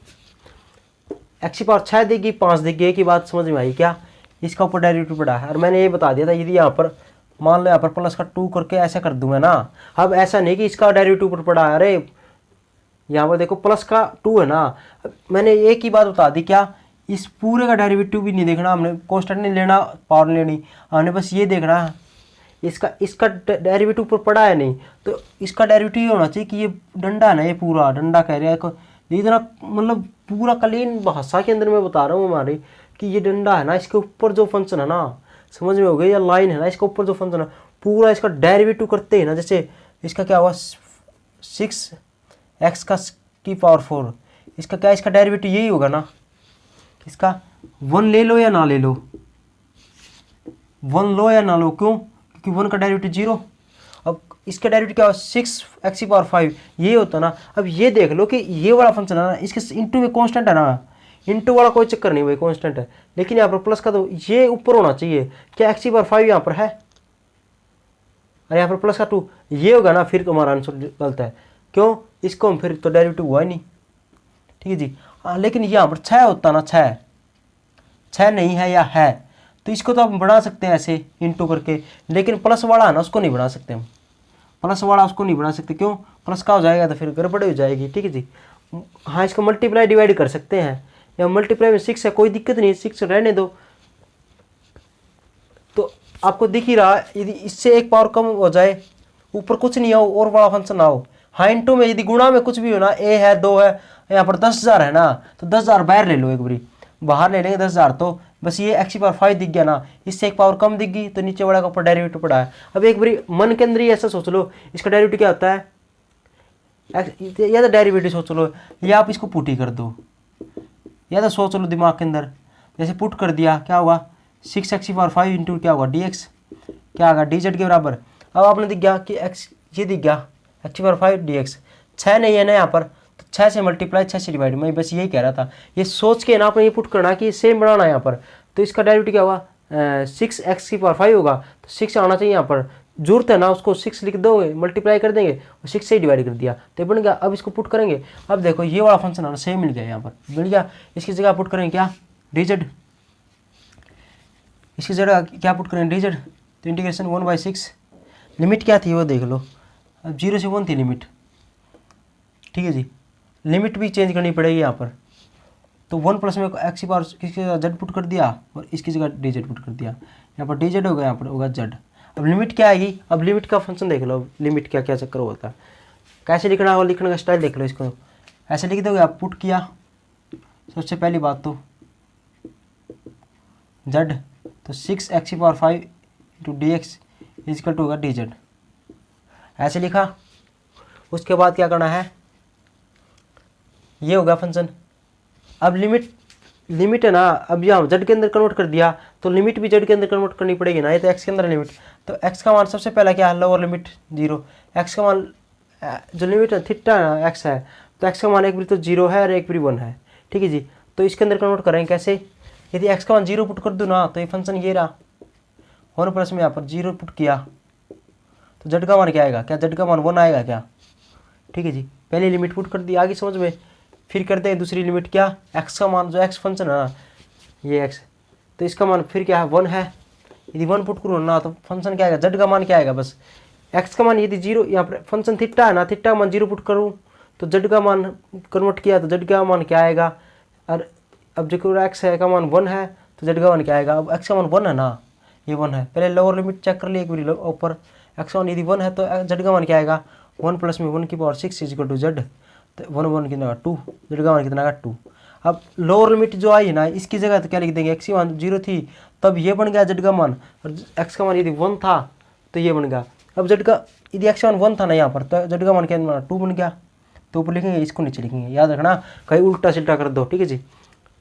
S1: x की पावर 6 देगी 5 देगी, एक ही बात समझ में आई क्या, इसका ऊपर डेरिवेटिव पड़ा है। और मैंने ये बता दिया था यदि यहाँ पर मान लो यहाँ पर प्लस का 2 करके ऐसा कर दूंगा ना, अब ऐसा नहीं कि इसका डेरिवेटिव ऊपर पड़ा है, अरे यहाँ पर देखो प्लस का 2 है ना, मैंने एक ही बात बता दी क्या, इस पूरे का डेरिवेटिव भी नहीं देखना हमने, कांस्टेंट नहीं लेना, पावर नहीं लेनी, हमने बस ये देखना है इसका डेरिवेटिव ऊपर पड़ा है नहीं, तो इसका डेरिवेटिव ये होना चाहिए कि ये डंडा है ना, ये पूरा डंडा कह रहा है, ये इतना मतलब पूरा क्लीन भाषा के अंदर मैं बता रहा हूँ हमारे कि ये डंडा है ना, इसके ऊपर जो फंक्शन है ना, समझ में हो गया, या लाइन है ना, इसके ऊपर जो फंक्शन है पूरा इसका डेरिवेटिव करते हैं ना, जैसे इसका क्या हुआ 6x की पावर 4, इसका क्या, इसका डेरिवेटिव यही होगा ना, इसका 1 ले लो या ना ले लो, 1 लो या ना लो, क्यों, क्योंकि 1 का डेरिवेटिव 0। अब इसका डेरिवेटिव क्या हो 6x की पावर 5 ये होता ना। अब ये देख लो कि ये वाला फंक्शन है ना, इसके इंटू में कांस्टेंट है ना, इंटू वाला कोई चक्कर नहीं भाई, कांस्टेंट है, लेकिन यहाँ पर प्लस का तो ये ऊपर होना चाहिए, क्या x की पावर 5 यहाँ पर है, और यहाँ पर प्लस का 2 ये होगा ना, फिर तुम्हारा आंसर गलत है, क्यों, इसको हम फिर तो डेरिवेटिव हुआ ही नहीं। ठीक है जी। हाँ, लेकिन यहाँ पर 6 होता ना, 6 नहीं है या है, तो इसको तो आप बढ़ा सकते हैं ऐसे इंटू करके, लेकिन प्लस वाला है ना उसको नहीं बढ़ा सकते हम, प्लस वाला उसको नहीं बढ़ा सकते, क्यों, प्लस का हो जाएगा तो फिर गड़बड़ हो जाएगी। ठीक है जी। हाँ, इसको मल्टीप्लाई डिवाइड कर सकते हैं, या मल्टीप्लाई में 6 है, कोई दिक्कत नहीं है, 6 रहने दो। तो आपको दिख ही रहा, यदि इससे एक पावर कम हो जाए, ऊपर कुछ नहीं हो और बड़ा फंक्शन ना हो, हाँ इंटू में यदि गुणा में कुछ भी हो ना, a है 2 है, यहाँ पर 10,000 है ना, तो 10,000 बाहर ले लो, एक बारी बाहर ले लेंगे 10,000, तो बस ये x की पावर 5 दिख गया ना, इससे एक पावर कम दिख गई, तो नीचे वाला का ऊपर डेरिवेटिव पड़ा है। अब एक बारी मन के अंदर ही ऐसा सोच लो, इसका डेरिवेटिव क्या होता है, या तो डेरिवेटिव सोच लो, या आप इसको पुट ही कर दो, या तो सोच लो दिमाग के अंदर, जैसे पुट कर दिया क्या होगा 6x की पावर 5 इंटू क्या होगा dx, क्या होगा dz के बराबर। अब आपने दिख गया कि x ये दिख गया x की पावर 5 dx, 6 नहीं है ना यहाँ पर, तो 6 से मल्टीप्लाई 6 से डिवाइड, मैं बस यही कह रहा था, ये सोच के ना आपने ये पुट करना कि सेम बनाना है यहाँ पर। तो इसका डेरिवेटिव क्या होगा 6x की पावर 5 होगा, तो 6 आना चाहिए यहाँ पर, जरूरत है ना उसको 6 लिख दोगे, मल्टीप्लाई कर देंगे और 6 से डिवाइड कर दिया तो बन गया। अब इसको पुट करेंगे, अब देखो ये वाला फंक्शन आना सेम मिल गया यहाँ पर, मिल गया। इसकी जगह पुट करेंगे क्या dz, इसकी जगह क्या पुट करेंगे dz, तो इंटीग्रेशन 1/6, लिमिट क्या थी वो देख लो, अब 0 से 1 थी लिमिट। ठीक है जी, लिमिट भी चेंज करनी पड़ेगी यहाँ पर, तो 1 प्लस में x की पावर किसकी जगह z पुट कर दिया और इसकी जगह dz पुट कर दिया, यहाँ पर dz होगा, यहाँ पर होगा z। अब लिमिट क्या आएगी, अब लिमिट का फंक्शन देख लो, लिमिट क्या क्या चक्कर होता है, कैसे लिखना होगा, लिखने का स्टाइल देख लो, इसको ऐसे लिख दोगे आप, पुट किया सबसे पहली बात तो z, तो 6x की power 5 into dx is equal to होगा dz, ऐसे लिखा। उसके बाद क्या करना है, ये होगा फंक्शन। अब लिमिट है ना, अब यहाँ z के अंदर कन्वर्ट कर दिया, तो लिमिट भी z के अंदर कन्वर्ट करनी पड़ेगी ना, ये तो x के अंदर लिमिट, तो x का मान सबसे पहला क्या है, लोअर लिमिट 0, x का मान जो लिमिट है थीटा x है, तो x का मान एक बारी तो 0 है और एक बारी 1 है। ठीक है जी, तो इसके अंदर कन्वर्ट करेंगे कैसे, यदि x का मान 0 पुट कर दूँ ना, तो ये फंक्शन ये रहा, 1 प्लस में यहाँ पर 0 पुट किया, तो z का मान क्या आएगा, क्या z का मान 1 आएगा क्या। ठीक है जी, पहली लिमिट पुट कर दी, आगे समझ में। फिर करते हैं दूसरी लिमिट, क्या x का मान जो x फंक्शन है ना, ये x, तो इसका मान फिर क्या है 1 है, यदि 1 पुट करूँ ना, तो फंक्शन क्या आएगा, z का मान क्या आएगा, बस x का मान यदि 0, यहाँ पर फंक्शन थीटा है ना, थीटा का मान 0 पुट करूँ तो z का मान कन्वर्ट किया, तो z का मान क्या आएगा, और अब जो x है का मान 1 है, तो जेड का मान क्या आएगा। अब एक्स का मान 1 है ना, ये 1 है, पहले लोअर लिमिट चेक कर लिए एक बार ऊपर। एक्स का मान यदि 1 है तो जेड का मान क्या आएगा 1 + में 1 की पावर 6 इक्वल टू जेड, तो 1 1 कितना 2, जेड का मान कितना आएगा 2। अब लोअर लिमिट जो आई है ना इसकी जगह तो क्या लिख देंगे, एक्स की मान 0 थी तब ये बन गया जेड का मान, और एक्स का मान यदि 1 था तो ये बन गया। अब जेड का यदि एक्स का मान 1 था ना यहाँ पर, तो जेड का मान क्या बना 2 बन गया। तो ऊपर लिखेंगे, इसको नीचे लिखेंगे, याद रखना कहीं उल्टा सिल्टा कर दो, ठीक है जी।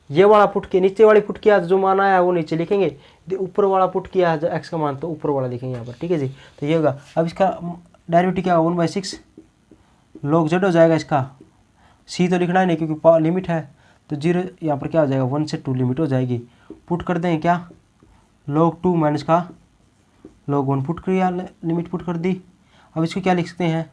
S1: ये वाला पुट के नीचे वाली पुट किया जो मान आया वो नीचे लिखेंगे, यदि ऊपर वाला पुट किया है जो एक्स का मान तो ऊपर वाला लिखेंगे यहाँ पर, ठीक है जी। तो ये होगा, अब इसका डेरिवेटिव क्या होगा 1/6 log z हो जाएगा। इसका सी तो लिखना ही नहीं क्योंकि लिमिट है, तो 0 यहाँ पर क्या हो जाएगा 1 से 2 लिमिट हो जाएगी। पुट कर देंगे क्या log 2 माइनस का log 1 पुट किया, लिमिट पुट कर दी। अब इसको क्या लिख सकते हैं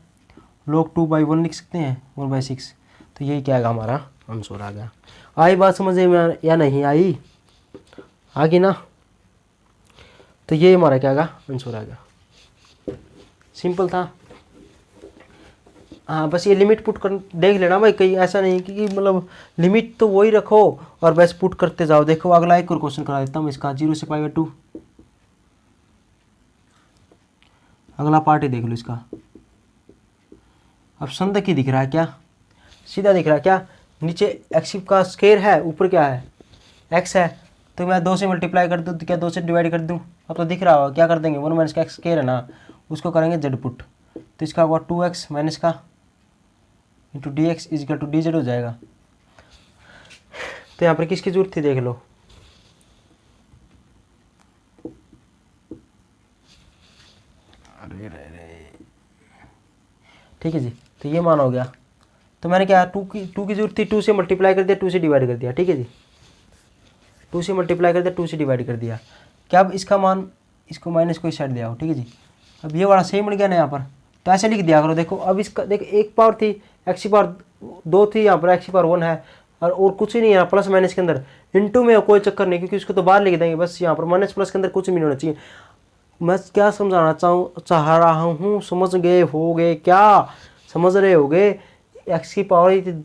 S1: log 2/1 लिख सकते हैं 1/6। तो यही क्या आएगा हमारा आंसर आ गया। आई बात समझ में या नहीं आई, आ गई ना। तो ये हमारा क्या आएगा आंसर आ गया, सिंपल था। हाँ बस ये लिमिट पुट कर देख लेना भाई, कहीं ऐसा नहीं कि मतलब लिमिट तो वही रखो और बस पुट करते जाओ। देखो अगला एक और क्वेश्चन करा देता हूँ इसका, 0 से π/2 अगला पार्ट ही देख लो इसका। अब संदक ही दिख रहा है क्या, सीधा दिख रहा है क्या, नीचे एक्स का स्क्वायर है, ऊपर क्या है एक्स है, तो मैं 2 से मल्टीप्लाई कर दूँ तो क्या 2 से डिवाइड कर दूँ। अब तो दिख रहा होगा, क्या कर देंगे 1 माइनस का एक्स स्क्वायर है ना, उसको करेंगे जेड पुट, तो इसका होगा 2x माइनस का into D X is equal to D Z हो जाएगा। तो यहाँ पर किसकी जरूरत थी देख लो, ठीक है जी। तो ये मान हो गया, तो मैंने क्या 2 की जरूरत थी, 2 से मल्टीप्लाई कर दिया 2 से डिवाइड कर दिया, ठीक है जी। 2 से मल्टीप्लाई कर दिया 2 से डिवाइड कर दिया। क्या अब इसका मान इसको माइनस को इस साइड दिया हो, ठीक है जी। अब ये वाला सेम बन गया ना यहाँ पर, तो ऐसे लिख दिया करो। देखो अब इसका देखो एक पावर थी एक्स की पावर 2 थी, यहाँ पर एक्स की पावर 1 है और कुछ ही नहीं है प्लस माइनस के अंदर, इनटू में कोई चक्कर नहीं क्योंकि उसको तो बाहर लिख देंगे बस। यहाँ पर माइनस प्लस के अंदर कुछ भी नहीं होना चाहिए। मैं क्या समझाना चाह रहा हूँ, समझ गए होगे क्या, समझ रहे होगे। एक्स की पावर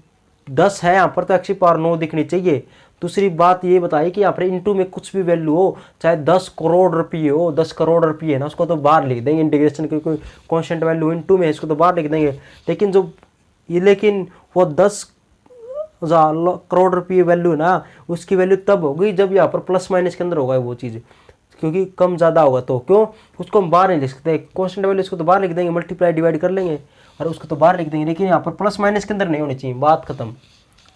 S1: 10 है यहाँ पर, तो एक्स की पावर 9 दिखनी चाहिए। दूसरी बात ये बताई कि यहाँ पर इंटू में कुछ भी वैल्यू हो, चाहे 10 करोड़ रुपये हो, 10 करोड़ रुपये है ना, उसको तो बाहर लिख देंगे इंटीग्रेशन की कोई कांस्टेंट वैल्यू इंटू में, इसको तो बाहर लिख देंगे। लेकिन वो 10 करोड़ रुपये वैल्यू है ना, उसकी वैल्यू तब होगी जब यहाँ पर प्लस माइनस के अंदर होगा वो चीज़, क्योंकि कम ज़्यादा होगा तो क्यों उसको हम बाहर नहीं लिख सकते। कांस्टेंट वैल्यू इसको तो बाहर लिख देंगे, मल्टीप्लाई डिवाइड कर लेंगे और उसको तो बाहर लिख देंगे, लेकिन यहाँ पर प्लस माइनस के अंदर नहीं होनी चाहिए, बात खत्म।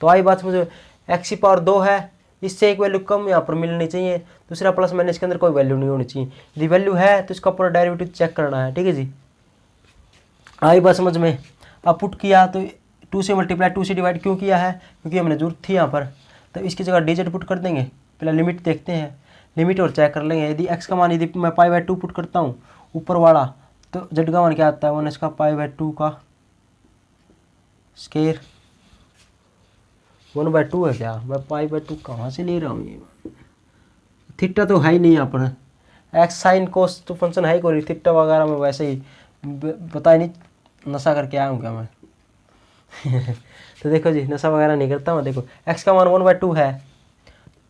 S1: तो आई बात समझो, एक्स की पावर 2 है, इससे एक वैल्यू कम यहाँ पर मिलनी चाहिए, दूसरा प्लस माइनस के अंदर कोई वैल्यू नहीं होनी चाहिए। यदि वैल्यू है तो इसका पूरा डेरिवेटिव चेक करना है, ठीक है जी। आई बात समझ में। अब पुट किया तो 2 से मल्टीप्लाई 2 से डिवाइड क्यों किया है, क्योंकि हमने जरूरत थी यहाँ पर, तो इसकी जगह डी जेड पुट कर देंगे। पहले लिमिट देखते हैं, लिमिट और चेक कर लेंगे। यदि एक्स का मान यदि मैं π/2 पुट करता हूँ ऊपर वाला, तो जेड का मान क्या आता है 1 इसका π/2 का स्क्वायर 1/2 है क्या, मैं π/2 कहाँ से ले रहा हूँ, ये थीटा तो है ही नहीं यहाँ पर, एक्स साइन कोस तो फंक्शन है ही कोई, थीटा वगैरह में वैसे ही पता ही नहीं नशा करके आया हूँ क्या मैं तो देखो जी नशा वगैरह नहीं करता मैं। देखो एक्स का मान 1/2 है,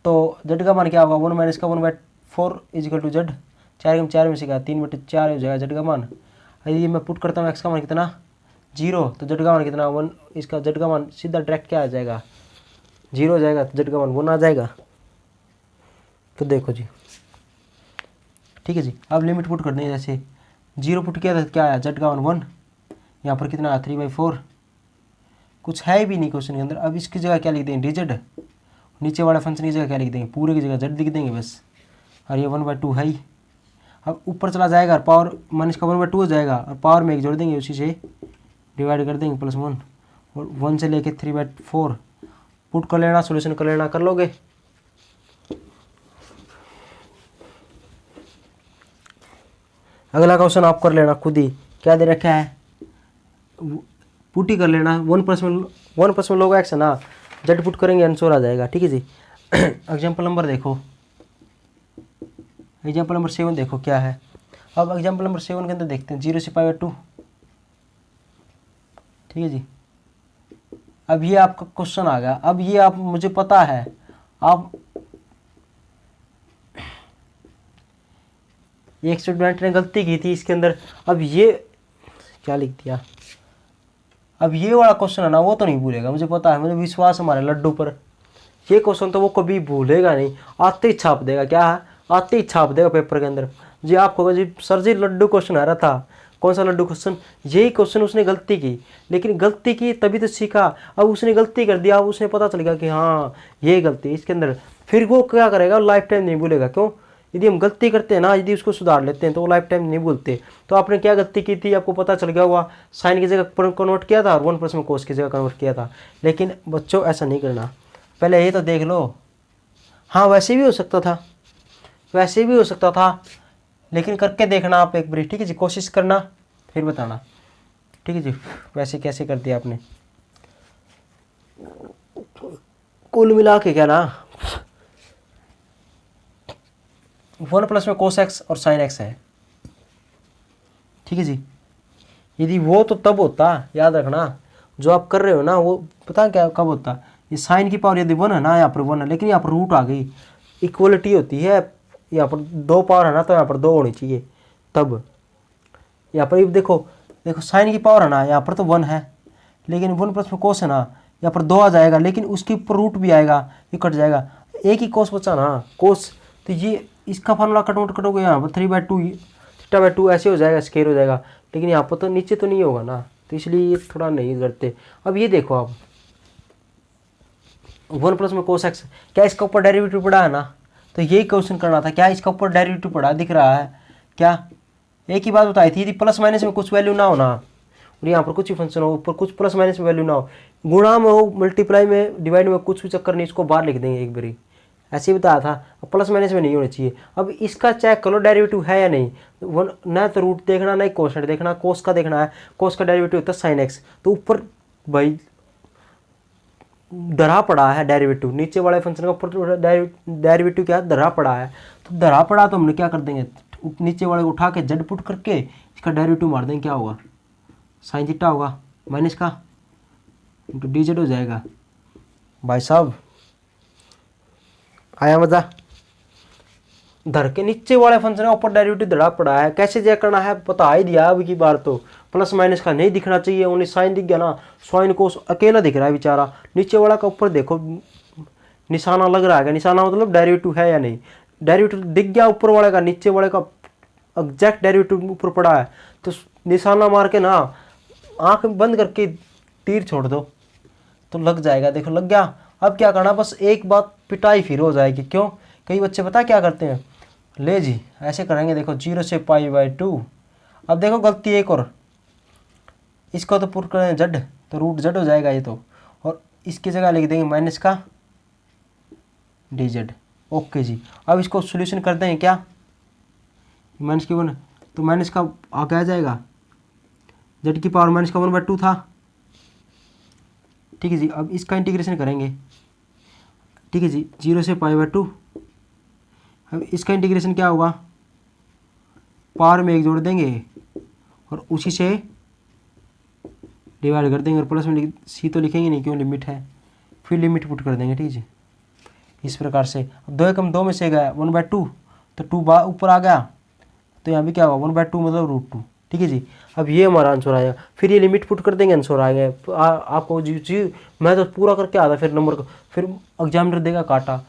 S1: तो जेड का मान क्या होगा 1 माइनस का 1/4 इजिकल टू जेड, 4 में से क्या 3/4 हो जाएगा जेड का मान। यदि मैं पुट करता हूँ एक्स का मान कितना 0, तो जेड का मान कितना 1, इसका जेड का मान सीधा डायरेक्ट क्या आ जाएगा 0 हो जाएगा, तो जेड का मान 1 आ जाएगा। तो देखो जी ठीक है जी। अब लिमिट पुट कर दें, जैसे 0 पुट किया था क्या आया जेड का मान 1, यहाँ पर कितना आया 3/4, कुछ है भी नहीं क्वेश्चन के अंदर। अब इसकी जगह क्या लिख देंगे डी जेड, नीचे वाला फंक्शन की जगह क्या लिख देंगे, पूरे की जगह जेड लिख देंगे बस, और ये 1/2 है ही। अब ऊपर चला जाएगा और पावर माइनस का 1/2 हो जाएगा, और पावर में एक जोड़ देंगे, उसी से डिवाइड कर देंगे +1, और 1 से लेके 3/4 पुट कर लेना, सोल्यूशन कर लेना, कर लोगे। अगला क्वेश्चन आप कर लेना खुद ही, क्या दे रखा है पुट ही कर लेना। 1 में लोग एक्स है ना, जेड पुट करेंगे आंसर आ जाएगा, ठीक है जी। एग्जाम्पल नंबर देखो, एग्जाम्पल नंबर 7 देखो क्या है। अब एग्जाम्पल नंबर 7 के अंदर देखते हैं 0 से π/2, ठीक है जी। अब ये आपका क्वेश्चन आ गया। अब ये आप मुझे पता है आप एक स्टूडेंट ने गलती की थी इसके अंदर। अब ये क्या लिख दिया, अब ये वाला क्वेश्चन है ना वो तो नहीं भूलेगा, मुझे पता है, मुझे विश्वास है हमारे लड्डू पर। ये क्वेश्चन तो वो कभी भूलेगा नहीं, आते ही छाप देगा। क्या है, आते ही छाप देगा पेपर के अंदर। जी आपको जी सर जी लड्डू क्वेश्चन आ रहा था, कौन सा लड्डू क्वेश्चन, यही क्वेश्चन उसने गलती की, लेकिन गलती की तभी तो सीखा। अब उसने गलती कर दिया, अब उसने पता चल गया कि हाँ ये गलती इसके अंदर, फिर वो क्या करेगा, लाइफ टाइम नहीं भूलेगा। क्यों, यदि हम गलती करते हैं ना, यदि उसको सुधार लेते हैं तो वो लाइफ टाइम नहीं भूलते। तो आपने क्या गलती की थी, आपको पता चल गया हुआ, साइन की जगह कन्वर्ट किया था और 1+ में कोस की जगह कन्वर्ट किया था। लेकिन बच्चों ऐसा नहीं करना, पहले ये तो देख लो। हाँ वैसे भी हो सकता था, वैसे भी हो सकता था, लेकिन करके देखना आप एक बार, ठीक है जी, कोशिश करना फिर बताना, ठीक है जी। वैसे कैसे कर दिया आपने, कुल मिला के क्या ना 1+ में कोस एक्स और साइन एक्स है, ठीक है जी। यदि वो तो तब होता, याद रखना, जो आप कर रहे हो ना वो पता क्या कब होता, ये साइन की पावर यदि 1 है ना, यहाँ पर 1 है, लेकिन यहाँ पर रूट आ गई, इक्वलिटी होती है, यहाँ पर 2 पावर है ना तो यहाँ पर 2 होनी चाहिए तब। यहाँ पर देखो देखो साइन की पावर है ना, यहाँ पर तो 1 है, लेकिन 1+ में कोस है ना, यहाँ पर 2 आ जाएगा, लेकिन उसके ऊपर रूट भी आएगा, ये कट जाएगा, एक ही कोस बचा ना, कोस। तो ये इसका फार्मूला कटआउट कटोगे, यहाँ पर 3/2 θ/2 ऐसे हो जाएगा, स्केयर हो जाएगा, लेकिन यहाँ पर तो नीचे तो नहीं होगा ना, तो इसलिए ये थोड़ा नहीं करते। अब ये देखो आप 1+ में कोस एक्स, क्या इसका ऊपर डेरिवेटिव पड़ा है ना, तो यही क्वेश्चन करना था, क्या इसका ऊपर डेरिवेटिव पड़ा दिख रहा है क्या। एक ही बात बताई थी, यदि प्लस माइनस में कुछ वैल्यू ना हो ना, और यहाँ पर कुछ ही फंक्शन हो, ऊपर कुछ प्लस माइनस में वैल्यू ना हो, गुणा में हो, मल्टीप्लाई में, डिवाइड में, कुछ भी चक्कर नहीं, इसको बाहर लिख देंगे एक बारी, ऐसे ही बताया था। प्लस माइनस में नहीं होना चाहिए। अब इसका चेक करो डेरिवेटिव है या नहीं, ना तो रूट देखना ना ही कोसेंट देखना, कोस का देखना है, कोस का डेरिवेटिव होता है साइन एक्स, तो ऊपर भाई धरा पड़ा है डेरिवेटिव, नीचे वाले फंक्शन का ऊपर डेरिवेटिव क्या धरा पड़ा है, तो धरा पड़ा तो हमने क्या कर देंगे, नीचे वाले को उठा के जड़ पुट करके इसका डेरिवेटिव मार देंगे, क्या होगा, साइन थीटा होगा माइनस का इंटू dz हो जाएगा। भाई साहब आया मजा, धर के नीचे वाले फंक्शन का ऊपर डेरिवेटिव धरा पड़ा है, कैसे चेक करना है बता ही दिया अब की बार, तो प्लस माइनस का नहीं दिखना चाहिए, ओनली साइन दिख गया ना, साइन कोस अकेला दिख रहा है बेचारा, नीचे वाला का ऊपर देखो निशाना लग रहा है, निशाना मतलब डेरिवेटिव है या नहीं, डेरिवेटिव दिख गया ऊपर वाले का, नीचे वाले का एग्जैक्ट डेरिवेटिव ऊपर पड़ा है, तो निशाना मार के ना आंख बंद करके तीर छोड़ दो तो लग जाएगा, देखो लग गया। अब क्या करना, बस एक बात पिटाई फिर हो जाएगी। क्यों, कई बच्चे पता क्या करते हैं, ले जी ऐसे करेंगे, देखो 0 से π/2, अब देखो गलती एक और, इसको तो पुट करें जड, तो रूट जड हो जाएगा ये तो, और इसकी जगह लिख देंगे माइनस का dz। ओके जी, अब इसको सोल्यूशन कर देंगे क्या, माइनस की 1 तो माइनस का आगे आ जाएगा, जेड की पावर माइनस का 1/2 था, ठीक है जी। अब इसका इंटीग्रेशन करेंगे, ठीक है जी, 0 से π/2, अब इसका इंटीग्रेशन क्या होगा, पावर में 1 जोड़ देंगे और उसी से डिवाइड कर देंगे, और प्लस में सी तो लिखेंगे नहीं, क्यों लिमिट है, फिर लिमिट पुट कर देंगे, ठीक है जी। इस प्रकार से अब 2 एकम 2 में से गया 1/2, तो 2 ऊपर आ गया, तो यहाँ भी क्या होगा 1/2 मतलब √2, ठीक है जी। अब ये हमारा आंसर आएगा, फिर ये लिमिट पुट कर देंगे, आंसर आएगा। आपको जी मैं तो पूरा करके आता, फिर नंबर का फिर एग्जामिनर देगा काटा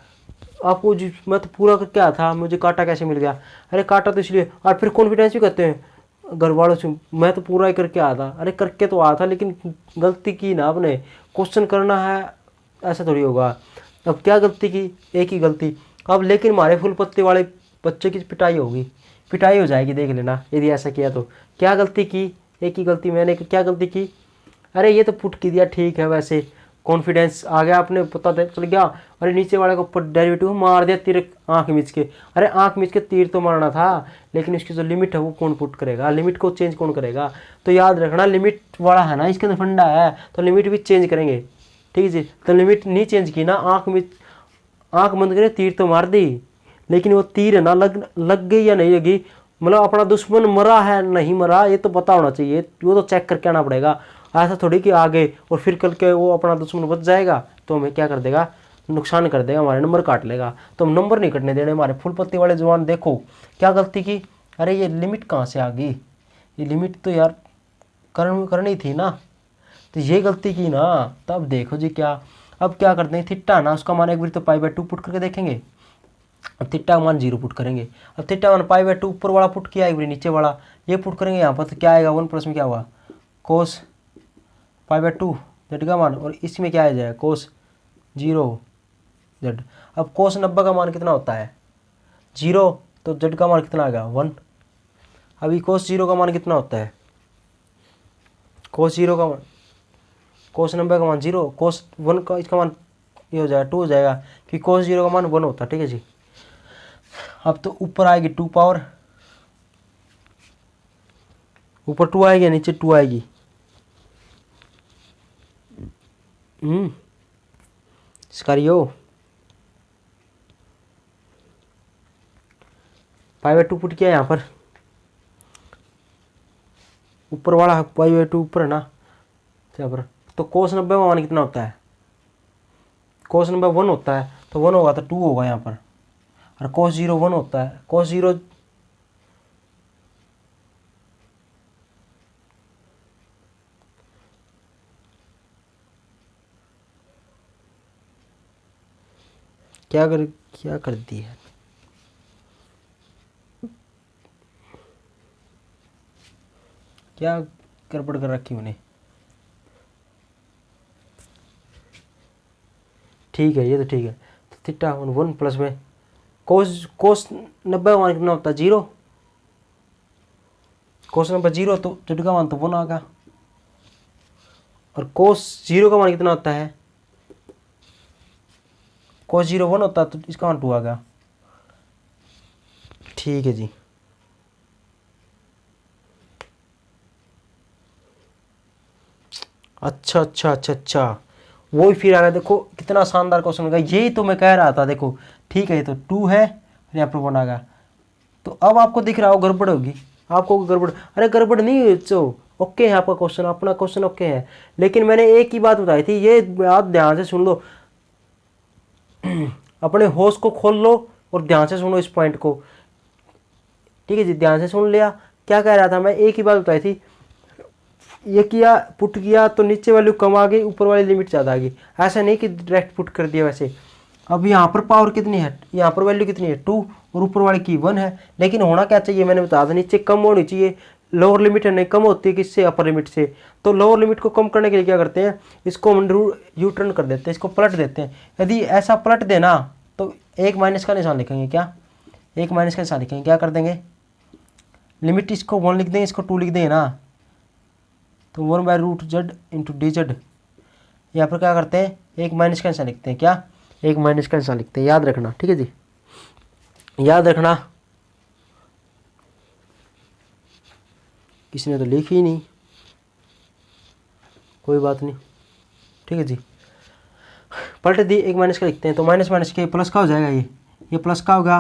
S1: आपको, जी मैं तो पूरा करके आया था, मुझे काटा कैसे मिल गया, अरे काटा तो इसलिए, और फिर कॉन्फिडेंस भी करते हैं घर वालों से, मैं तो पूरा ही करके आया था, अरे करके तो आया था लेकिन गलती की ना आपने, क्वेश्चन करना है ऐसा थोड़ी होगा। अब क्या गलती की, एक ही गलती, अब लेकिन हमारे फुल पत्ते वाले बच्चे की पिटाई होगी, पिटाई हो जाएगी, देख लेना यदि ऐसा किया तो। क्या गलती की, एक ही गलती मैंने, क्या गलती की, अरे ये तो पुट की दिया, ठीक है, वैसे कॉन्फिडेंस आ गया, आपने पता चल गया, अरे नीचे वाले को ऊपर डेरिवेटिव मार दिया, तीर आंख मिच के, अरे आंख मिच के तीर तो मारना था, लेकिन इसकी जो लिमिट है वो कौन पुट करेगा, लिमिट को चेंज कौन करेगा, तो याद रखना लिमिट वाला है ना, इसके अंदर फंडा है, तो लिमिट भी चेंज करेंगे, ठीक है जी। तो लिमिट नहीं चेंज की ना, आंख बंद करे, तीर तो मार दी, लेकिन वो तीर है ना लग गई या नहीं लगी, मतलब अपना दुश्मन मरा है नहीं मरा ये तो पता होना चाहिए, वो तो चेक करके आना पड़ेगा, ऐसा थोड़ी कि आगे और फिर कल के वो अपना दुश्मन बच जाएगा तो हमें क्या कर देगा, नुकसान कर देगा, हमारे नंबर काट लेगा, तो हम नंबर नहीं कटने देने। हमारे फुल पत्ती वाले जवान देखो क्या गलती की, अरे ये लिमिट कहाँ से आ गई, ये लिमिट तो यार करनी थी ना, तो ये गलती की ना। तब देखो जी क्या, अब क्या करते हैं, थीटा ना उसका मान एक बार तो π/2 पुट करके देखेंगे। अब थीटा का मान 0 पुट करेंगे। अब थीटा मान π/2 ऊपर वाला पुट किया, एक बार नीचे वाला ये पुट करेंगे यहाँ पर, तो क्या आएगा 1 प्लस में क्या हुआ कोस π/2 जेड का मान, और इसमें क्या आ जाएगा कोस 0 जेड। अब कोस 90 का मान कितना होता है 0, तो जेड का मान कितना आएगा 1। अभी कोस 0 का मान कितना होता है, कोस 0 का मान, कोस 90 का मान 0, कोस 1 का इसका मान ये हो जाएगा 2 हो जाएगा, क्योंकि कोस 0 का मान 1 होता है। ठीक है जी। अब तो ऊपर आएगी 2 पावर, ऊपर 2 आएगी नीचे 2 आएगी। स्कारियो π/2 पुट किया यहाँ पर, ऊपर वाला π/2 ऊपर है ना यहाँ पर, तो कोस 90 का मान कितना होता है, कोस 90 1 होता है, तो 1 होगा तो 2 होगा यहाँ पर, और कोस 0 1 होता है, कोस 0 क्या कर दी है, क्या गड़बड़ कर रखी उन्हें। ठीक है ये तो ठीक है, तो थीटा 1 प्लस में कोस 90 का मान कितना होता है 0, कोस 90 0, तो जेड का मान तो 1 आएगा, और कोस 0 का मान कितना होता है, कोस 0 1 होता है, तो इसका मान 2 आ गया। ठीक है जी। अच्छा अच्छा अच्छा अच्छा, वो ही फिर आ गया, देखो कितना शानदार क्वेश्चन होगा, यही तो मैं कह रहा था। देखो ठीक है, ये तो 2 है, यहाँ पर 1 आ गया, तो अब आपको दिख रहा हो गड़बड़ होगी, आपको गड़बड़, अरे गड़बड़ नहीं है तो ओके है आपका क्वेश्चन, अपना क्वेश्चन ओके है। लेकिन मैंने एक ही बात बताई थी, ये बात ध्यान से सुन लो, अपने होश को खोल लो और ध्यान से सुनो इस पॉइंट को। ठीक है जी, ध्यान से सुन लिया। क्या कह रहा था मैं, एक ही बात बताई थी, ये किया पुट किया तो नीचे वैल्यू कम आ गई, ऊपर वाली लिमिट ज़्यादा आ गई, ऐसा नहीं कि डायरेक्ट पुट कर दिया वैसे। अब यहाँ पर पावर कितनी है, यहाँ पर वैल्यू कितनी है 2, और ऊपर वाले की 1 है, लेकिन होना क्या चाहिए मैंने बता दिया, नीचे कम होनी चाहिए, लोअर लिमिट है नहीं कम होती है किससे, अपर लिमिट से। तो लोअर लिमिट को कम करने के लिए क्या करते हैं, इसको हम यू टर्न कर देते हैं, इसको पलट देते हैं। यदि ऐसा पलट देना तो एक माइनस का निशान लिखेंगे, क्या एक माइनस का निशान लिखेंगे, क्या कर देंगे, लिमिट इसको 1 लिख देंगे, इसको 2 लिख देंगे ना, तो 1/√z इंटू dz। यहाँ पर क्या करते हैं, एक माइनस का निशान लिखते हैं, क्या एक माइनस का निशान लिखते हैं, याद रखना। ठीक है जी, याद रखना। किसी ने तो लिखी ही नहीं, कोई बात नहीं। ठीक है जी, पलट दी, एक माइनस का लिखते हैं, तो माइनस माइनस के प्लस का हो जाएगा, ये प्लस का होगा,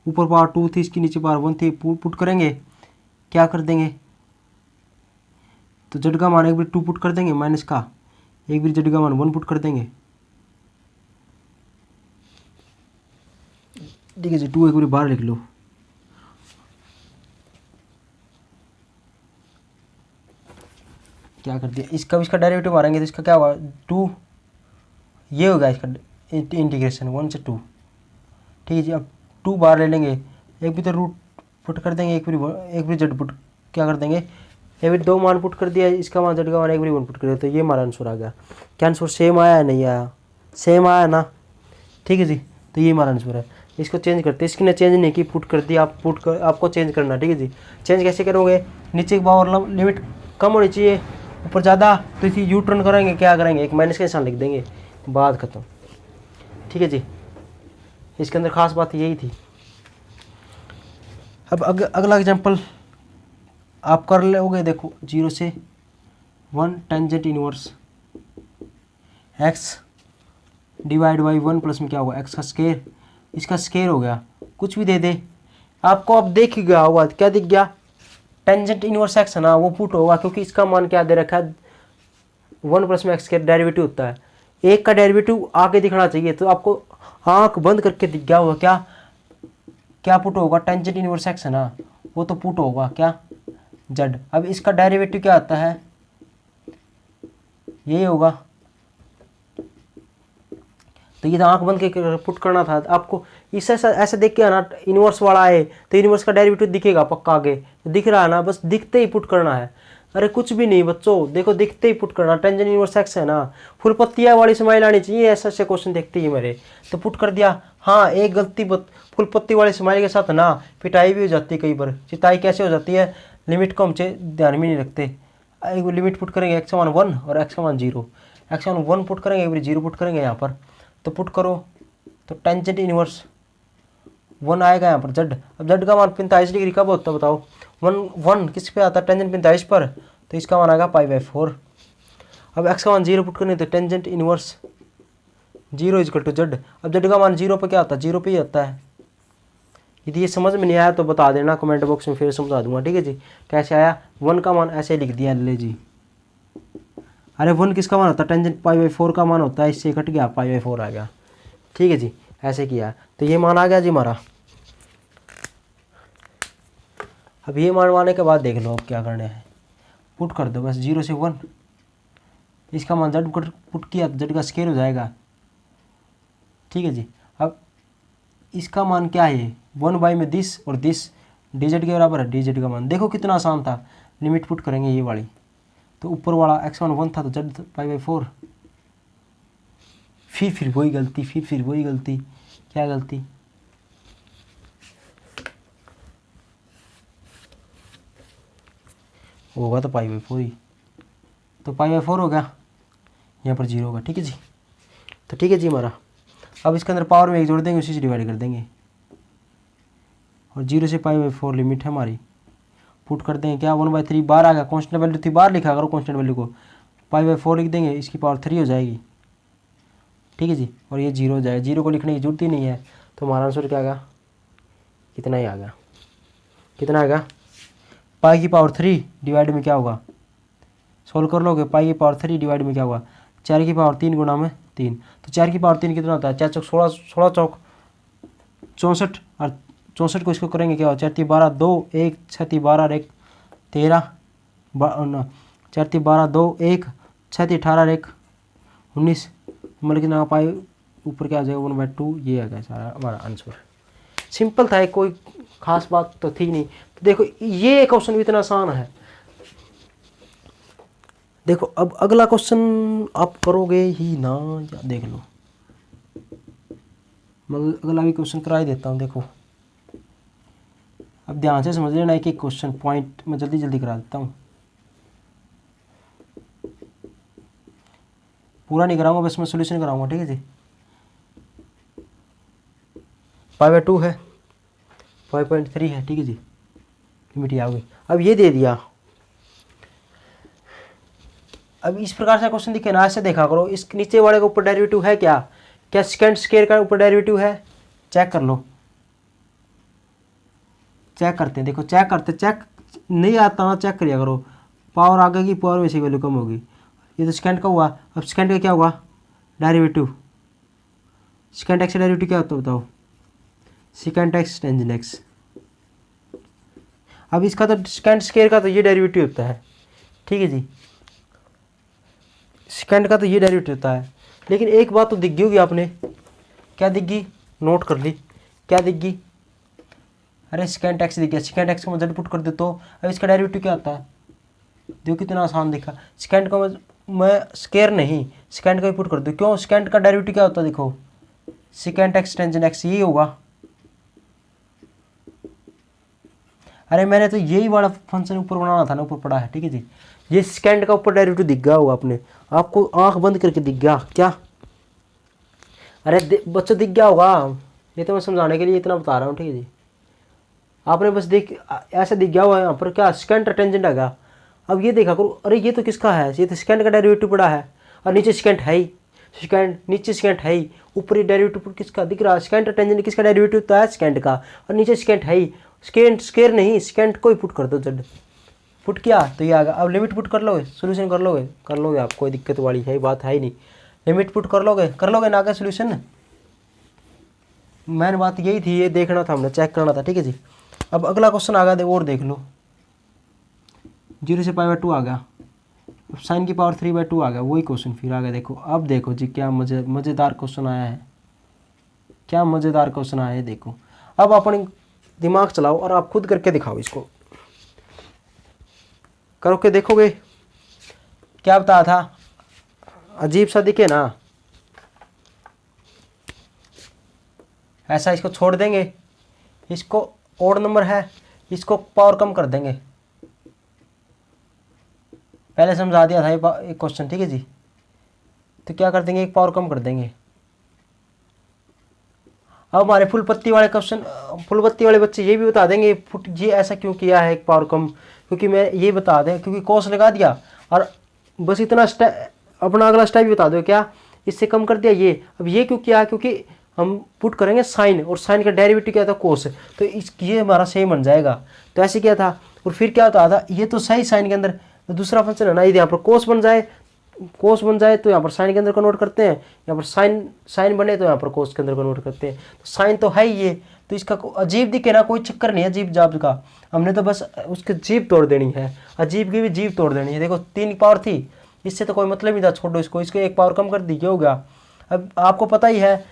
S1: ऊपर पावर 2 थी, इसकी नीचे पावर 1 थी, पुट करेंगे, क्या कर देंगे, तो जेड का मान एक बार 2 पुट कर देंगे, माइनस का एक बार जेड का मान 1 पुट कर देंगे। ठीक है जी, 2 एक बार बाहर लिख लो, क्या कर दिया, इसका डेरिवेटिव मारेंगे तो इसका क्या होगा 2, ये होगा इसका इंटीग्रेशन 1 से 2। ठीक है जी, अब 2 बाहर ले लेंगे, एक भी तो रूट पुट कर देंगे, एक भी जेड पुट क्या कर देंगे, ये भी 2 मान पुट कर दिया, इसका मान जेड का मान एक भी 1 पुट कर दिया, तो ये हमारा आंसर आ गया। क्या आंसर सेम आया है, नहीं आया, सेम आया ना। ठीक है जी, तो ये हमारा आंसर है। इसको चेंज करते हैं, इसकी ने चेंज नहीं की, पुट कर दी, आप पुट कर, आपको चेंज करना। ठीक है जी, चेंज कैसे करोगे, नीचे की पावर लिमिट कम होनी चाहिए, ऊपर ज़्यादा, तो इसी यू टर्न करेंगे, क्या करेंगे एक माइनस का निशान लिख देंगे, बात खत्म। ठीक है जी, इसके अंदर खास बात यही थी। अब अगला एग्जांपल आप कर लोगे, देखो 0 से 1 tangent inverse x divide by 1 plus में क्या होगा x का स्केयर, इसका स्केयर हो गया, कुछ भी दे दे आपको, अब देख गया होगा, क्या दिख गया, टेंजेंट इनवर्स x है ना, वो पुट होगा, क्योंकि इसका मान क्या दे रखा है 1 प्लस में x का डेरिवेटिव होता है, एक का डेरिवेटिव आगे दिखना चाहिए, तो आपको आंख बंद करके दिख गया होगा, क्या क्या पुट होगा, टेंजेंट इनवर्स x है ना, वो तो पुट होगा क्या, जेड। अब इसका डेरिवेटिव क्या आता है, यही होगा। तो ये तो आंख बंद के पुट करना था आपको। इसे ऐसे देख के आना, इनवर्स वाला है तो इनवर्स का डेरिवेटिव दिखेगा पक्का आगे, दिख रहा है ना, बस दिखते ही पुट करना है। अरे कुछ भी नहीं बच्चों, देखो दिखते ही पुट करना, टेंजेंट इनवर्स एक्स है ना, फुल पत्तियाँ वाली स्माइल आनी चाहिए, ऐसे ऐसे क्वेश्चन देखते ही मेरे, तो पुट कर दिया। हाँ एक गलती फुल पत्ती वाली स्माइल के साथ ना पिटाई भी हो जाती है कई बार। चिताई कैसे हो जाती है, लिमिट को हम ध्यान में नहीं रखते। एक लिमिट पुट करेंगे एक्स मान 1 और एक्स मान 0, एक्स मान 1 पुट करेंगे, एक बार 0 पुट करेंगे यहाँ पर, तो पुट करो तो टेंजेंट इनवर्स 1 आएगा यहाँ पर जेड। अब जेड का मान 45 डिग्री कब होता है बताओ, 1 किस पे आता है, टेंजेंट 45 पर, तो इसका मान आएगा π/4। अब एक्स का मान 0 पुट करने तो tangent inverse 0 is equal to Z. अब जेड का मान 0 पे क्या आता है, 0 पे ही आता है। यदि ये समझ में नहीं आया तो बता देना कमेंट बॉक्स में, फिर समझा दूंगा, ठीक है जी। कैसे आया, 1 का मान ऐसे लिख दिया ले जी। अरे 1 किसका मान होता है, टेंजेंट π/4 का मान होता है, इससे कट गया π/4 आ गया, ठीक है जी। ऐसे किया तो ये मान आ गया जी हमारा। अब ये मान आने के बाद देख लो अब क्या करना है, पुट कर दो बस 0 से 1, इसका मान जेड पुट किया तो जेड का स्केयर हो जाएगा, ठीक है जी। अब इसका मान क्या है, 1 में दिस और दिस dz के बराबर है, dz का मान देखो कितना आसान था। लिमिट पुट करेंगे ये वाली, तो ऊपर वाला एक्स मान 1 था तो जेड π/4, फिर वही गलती, फिर वही गलती, क्या गलती, होगा तो π/4 ही, तो π/4 हो गया, यहाँ पर 0 होगा, ठीक है जी। तो ठीक है जी हमारा। अब इसके अंदर पावर में 1 जोड़ देंगे, उसी से डिवाइड कर देंगे, और 0 से π/4 लिमिट है हमारी, पुट कर देंगे क्या, 1/3 बार आ गया, कॉन्स्टेंट वैल्यू थी बार लिखा करो, कॉन्स्टेंट वैल्यू को π/4 लिख देंगे, इसकी पावर 3 हो जाएगी, ठीक है जी। और ये 0 हो जाएगा, 0 को लिखने की जरूरत ही नहीं है, तो हमारा आंसर क्या आ गया, कितना ही आ गया, कितना आएगा, पाई की पावर 3 डिवाइड में क्या होगा, सोल्व कर लोगे, पाई की पावर 3 डिवाइड में क्या होगा, 4 की पावर 3 गुणा में 3, तो 4 की पावर 3 कितना होता है, 4 चौक 16, 16 चौक 64, और 64 को इसको करेंगे क्या, 4 3 12 2 1 6 3 12 और 1 13, 4 3 12 2 1 6 3 18 और 1 19, मतलब कितना पाई ऊपर क्या आ जाएगा 1/2, ये आ गया सारा हमारा आंसर। सिंपल था, कोई खास बात तो थी नहीं। तो देखो ये क्वेश्चन भी इतना आसान है। देखो अब अगला क्वेश्चन आप करोगे ही ना, या देख लो, मैं अगला भी क्वेश्चन करा ही देता हूँ। देखो अब ध्यान से समझ लेना, एक एक क्वेश्चन पॉइंट मैं जल्दी जल्दी करा देता हूँ, पूरा नहीं कराऊंगा, बस मैं सोल्यूशन कराऊंगा, ठीक है जी। π/2 है, 5.3 है, ठीक है जी, लिमिट आ गई। अब ये दे दिया, अब इस प्रकार से क्वेश्चन दिखे ना, ऐसे देखा करो, इस नीचे वाले के ऊपर डेरिवेटिव है क्या, क्या सेकंड स्क्वायर का ऊपर डेरिवेटिव है, चेक कर लो, चेक करते हैं, देखो चेक करते, चेक नहीं आता ना, चेक करिए करो, पावर आगे की पावर वैसे वैल्यू कम होगी, ये तो सेकंड का हुआ। अब सेकंड का क्या हुआ, डेरिवेटिव, सेकंड एक्स का डेरिवेटिव क्या होता है बताओ, सेकंड एक्स टेंजेंट एक्स। अब इसका तो सेकंड स्क्वायर का तो ये डेरिवेटिव होता है, ठीक है जी, सेकंड का तो ये डेरिवेटिव होता है। लेकिन एक बात तो दिख गई होगी आपने, क्या दिख गई, नोट कर ली, क्या दिख गई, अरे सेकंड एक्स दिख गया, सेकंड एक्स को मैं जेड पुट कर देता हूँ। अब इसका डेरिवेटिव क्या आता है, देखो कितना आसान दिखा, सेकंड को मैं स्क्वायर नहीं, सेकंड का ही पुट कर दूँ, क्यों, सेकंड का डेरिवेटिव क्या होता है, देखो सेकंड एक्स टेंजेंट एक्स, यही होगा। अरे मैंने तो यही वाला फंक्शन ऊपर बनाना था ना, ऊपर पड़ा है, ठीक है जी। ये सेकंड का ऊपर डेरिवेटिव दिख गया होगा आपने, आपको आंख बंद करके दिख गया क्या, अरे बच्चों दिख गया होगा, ये तो मैं समझाने के लिए इतना बता रहा हूँ, ठीक है जी। आपने बस देख ऐसे दिख गया हुआ है यहाँ पर, क्या सेकंड टेंजेंट आएगा। अब ये देखा करो, अरे ये तो किसका है, ये तो सेकंड का डेरिवेटिव पड़ा है, और नीचे सेकंड है ही, सेकंड नीचे सेकंड है ही, ऊपर ही डेरिवेटिव किसका दिख रहा है, सेकंड टेंजेंट किसका डेरिवेटिव होता है, सेकंड का, और नीचे सेकंड है ही, सेकंड स्क्वायर नहीं, सेकंड को ही पुट कर दो, जेड पुट किया तो ये आ गया। अब लिमिट पुट कर लोगे, सोल्यूशन कर लोगे आप, कोई दिक्कत वाली है बात है ही नहीं, लिमिट पुट कर लोगे ना आगे सोल्यूशन। मैंने बात यही थी, ये देखना था हमने, चेक करना था, ठीक है जी। अब अगला क्वेश्चन आ गया, और देख लो, 0 से π/2 आ गया। अब साइन की पावर 3/2 आ गया, वही क्वेश्चन फिर आ गया। देखो अब देखो जी क्या मज़ेदार क्वेश्चन आया है, क्या मज़ेदार क्वेश्चन आया है। देखो अब अपने दिमाग चलाओ और आप खुद करके दिखाओ, इसको करो के देखोगे क्या बताया था, अजीब सा दिखे ना, ऐसा इसको छोड़ देंगे, इसको ओड नंबर है, इसको पावर कम कर देंगे। पहले समझा दिया था एक क्वेश्चन, ठीक है जी। तो क्या कर देंगे, एक पावर कम कर देंगे। अब हमारे फुल पत्ती वाले क्वेश्चन, फुल पत्ती वाले बच्चे ये भी बता देंगे ये ऐसा क्यों किया है एक पावर कम, क्योंकि मैं ये बता दें, क्योंकि कोस लगा दिया और बस इतना अपना अगला स्टेप भी बता दो क्या इससे कम कर दिया ये। अब ये क्यों किया, क्योंकि हम पुट करेंगे साइन, और साइन का डेरिवेटिव क्या था, कोस, तो ये हमारा सही बन जाएगा। तो ऐसे क्या था, और फिर क्या होता था, ये तो सही साइन के अंदर तो दूसरा फंक्शन है ना, यदि यहाँ पर कोस बन जाए तो यहाँ पर साइन के अंदर कन्वर्ट करते हैं, यहाँ पर साइन बने तो यहाँ पर कोस के अंदर कन्वर्ट करते हैं। तो साइन तो है ही ये, तो इसका अजीब दिखे ना, कोई चक्कर नहीं है अजीब जाब का, हमने तो बस उसकी जीभ तोड़ देनी है, अजीब की भी जीभ तोड़ देनी है। देखो 3 पावर थी, इससे तो कोई मतलब नहीं था, छोड़ो इसको, इसको 1 पावर कम कर दी, क्या हो गया। अब आपको पता ही है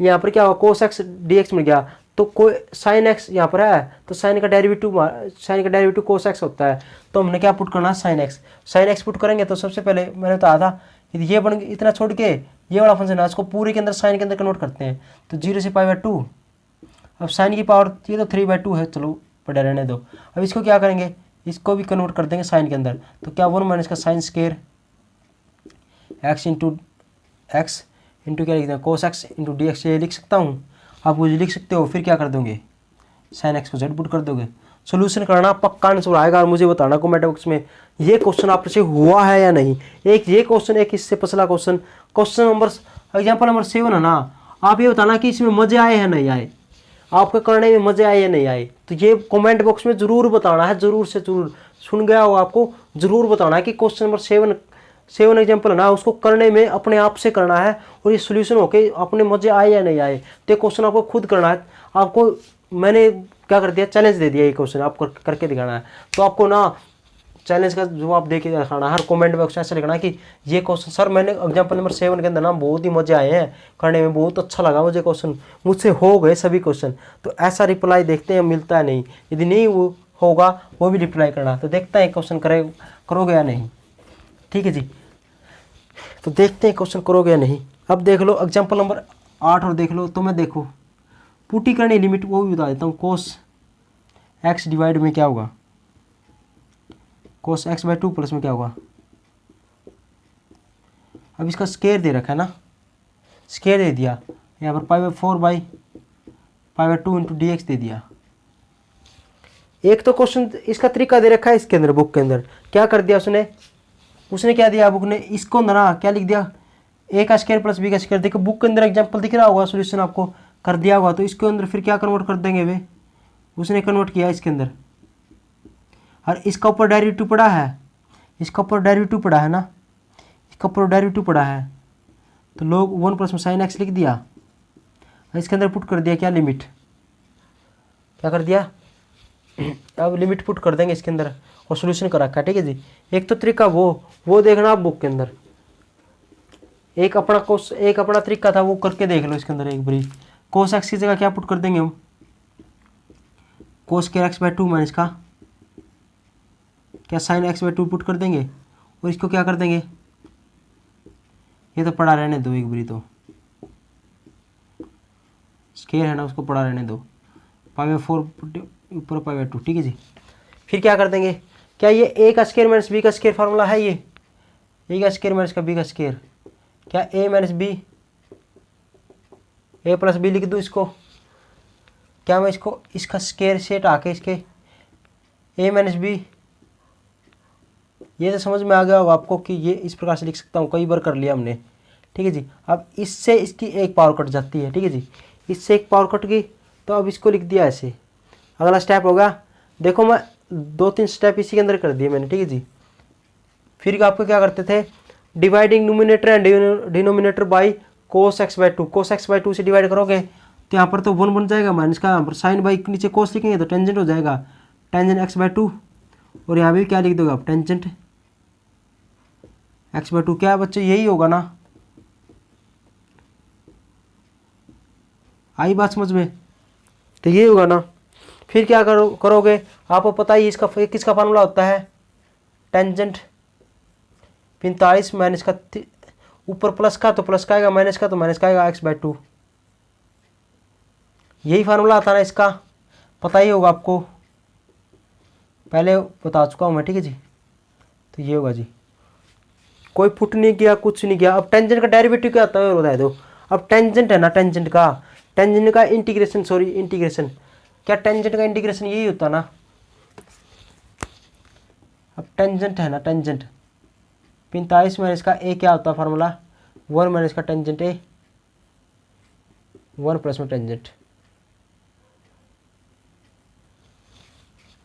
S1: यहाँ पर क्या हुआ, कोस एक्स dx मिल गया, तो कोई साइन एक्स यहाँ पर है, तो साइन का डेरिवेटिव कोस एक्स होता है, तो हमने क्या पुट करना है, साइन एक्स पुट करेंगे। तो सबसे पहले मैंने बताया था ये बन इतना छोड़ के ये वाला फंक्शन है, इसको पूरे के अंदर साइन के अंदर कन्वर्ट करते हैं। तो 0 से π/2, अब साइन की पावर ये तो 3/2 है, चलो पढ़े रहने दो। अब इसको क्या करेंगे, इसको भी कन्वर्ट कर देंगे साइन के अंदर, तो क्या 1 माइनस का साइन स्क्वायर एक्स इंटू क्या लिखते हैं, कोस एक्स इंटू dx, ये लिख सकता हूँ, आप मुझे लिख सकते हो। फिर क्या कर दोगे, साइन एक्स को जेड पुट कर दोगे। सोल्यूशन करना पक्का आंसर आएगा, और मुझे बताना कमेंट बॉक्स में ये क्वेश्चन आपसे हुआ है या नहीं। एक ये क्वेश्चन, एक इससे पिछला क्वेश्चन, एग्जाम्पल नंबर 7 है ना, आप ये बताना कि इसमें मजे आए या नहीं आए, आपके करने में मजे आए या नहीं आए। तो ये कमेंट बॉक्स में जरूर बताना है, जरूर से जरूर, सुन गया हो आपको, जरूर बताना है कि क्वेश्चन नंबर 7 एग्जाम्पल है ना, उसको करने में अपने आप से करना है, और ये सोल्यूशन होके अपने मजे आए या नहीं आए। तो ये क्वेश्चन आपको खुद करना है, आपको मैंने क्या कर दिया, चैलेंज दे दिया, ये क्वेश्चन आपको करके दिखाना है। तो आपको ना चैलेंज का जवाब दे के दिखाना, हर कमेंट बॉक्स ऐसे लिखना कि ये क्वेश्चन सर मैंने एग्जाम्पल नंबर 7 के अंदर ना बहुत ही मजे आए हैं करने में, बहुत अच्छा लगा मुझे क्वेश्चन, मुझसे हो गए सभी क्वेश्चन। तो ऐसा रिप्लाई देखते हैं मिलता है नहीं, यदि नहीं वो होगा वो भी रिप्लाई करना। तो देखते हैं क्वेश्चन करोगे या नहीं, ठीक है जी। तो देखते हैं क्वेश्चन करोगे या नहीं। अब देख लो एग्जाम्पल नंबर 8 और देख लो, तो मैं देखो पुटी करनी लिमिट वो भी बता देता हूँ। कोस एक्स डिवाइड में क्या होगा, कोस x/2 प्लस में क्या होगा, अब इसका स्केयर दे रखा है ना, स्केयर दे दिया, यहाँ पर π/4/π/2 इंटू dx दे दिया। एक तो क्वेश्चन इसका तरीका दे रखा है इसके अंदर, बुक के अंदर क्या कर दिया उसने क्या दिया, बुक ने इसको ना क्या लिख दिया, a का स्केयर प्लस b का स्केयर। देखो बुक के अंदर एग्जाम्पल दिख रहा होगा, सोल्यूशन आपको कर दिया होगा। तो इसके अंदर फिर क्या कन्वर्ट कर देंगे वे, उसने कन्वर्ट किया इसके अंदर, और इसका ऊपर डेरिवेटिव पड़ा है, इसका ऊपर डेरिवेटिव पड़ा है ना, इसका ऊपर डेरिवेटिव पड़ा है, तो लोग 1 प्लस में साइन एक्स लिख दिया, इसके अंदर पुट कर दिया क्या, लिमिट, क्या कर दिया, अब लिमिट पुट कर देंगे इसके अंदर, और सोल्यूशन कर रखा है, ठीक है जी। एक तो तरीका वो देखना आप बुक के अंदर, एक अपना तरीका था वो करके देख लो इसके अंदर एक बारी। कोस एक्स की जगह क्या पुट कर देंगे हम, कोस के x/2 माइनस का क्या साइन x/2 पुट कर देंगे, और इसको क्या कर देंगे, ये तो पड़ा रहने दो एक बारी, तो स्केयर है ना उसको पड़ा रहने दो, π/4 ऊपर π/2, ठीक है जी। फिर क्या कर देंगे, क्या ये a का स्केयर माइनस b का स्केयर फार्मूला है, ये a का स्केयर माइनस का b का स्केयर, क्या a minus b, a plus b लिख दूँ इसको, क्या मैं इसको इसका स्केयर से हटा के इसके a माइनस b, ये तो समझ में आ गया होगा आपको कि ये इस प्रकार से लिख सकता हूँ, कई बार कर लिया हमने, ठीक है जी। अब इससे इसकी 1 पावर कट जाती है, ठीक है जी, इससे 1 पावर कट गई, तो अब इसको लिख दिया ऐसे। अगला स्टेप होगा, देखो मैं 2-3 स्टेप इसी के अंदर कर दिए मैंने, ठीक है जी। फिर आपको क्या करते थे, dividing numerator and denominator by cos x/2, cos x/2 से डिवाइड करोगे तो यहाँ पर तो 1 बन जाएगा माइनस का, यहाँ पर साइन बाई नीचे कोस लिखेंगे तो टेंजेंट हो जाएगा टेंजेंट x/2। और यहाँ भी क्या लिख दोगे आप, टेंजेंट x/2। क्या है बच्चे, यही होगा ना, आई बात समझ में, तो ये होगा ना। फिर क्या करोगे, आपको पता ही इसका किसका फार्मूला होता है, टेंजेंट 45 माइनस का, ऊपर प्लस का तो प्लस का आएगा, माइनस का तो माइनस का आएगा x/2। यही फार्मूला आता है ना इसका, पता ही होगा आपको, पहले बता चुका हूँ मैं, ठीक है जी। तो ये होगा जी, कोई पुट नहीं किया, कुछ नहीं किया। अब टेंजेंट का डेरिवेटिव क्या आता है और बता दो। अब टेंजेंट है ना, टेंजेंट का इंटीग्रेशन, इंटीग्रेशन, क्या टेंजेंट का इंटीग्रेशन यही होता ना। अब टेंजेंट है ना, टेंजेंट 45 माइनस का ए क्या होता है फार्मूला, 1 माइनस का टेंजेंट ए, 1 प्लस में टेंजेंट,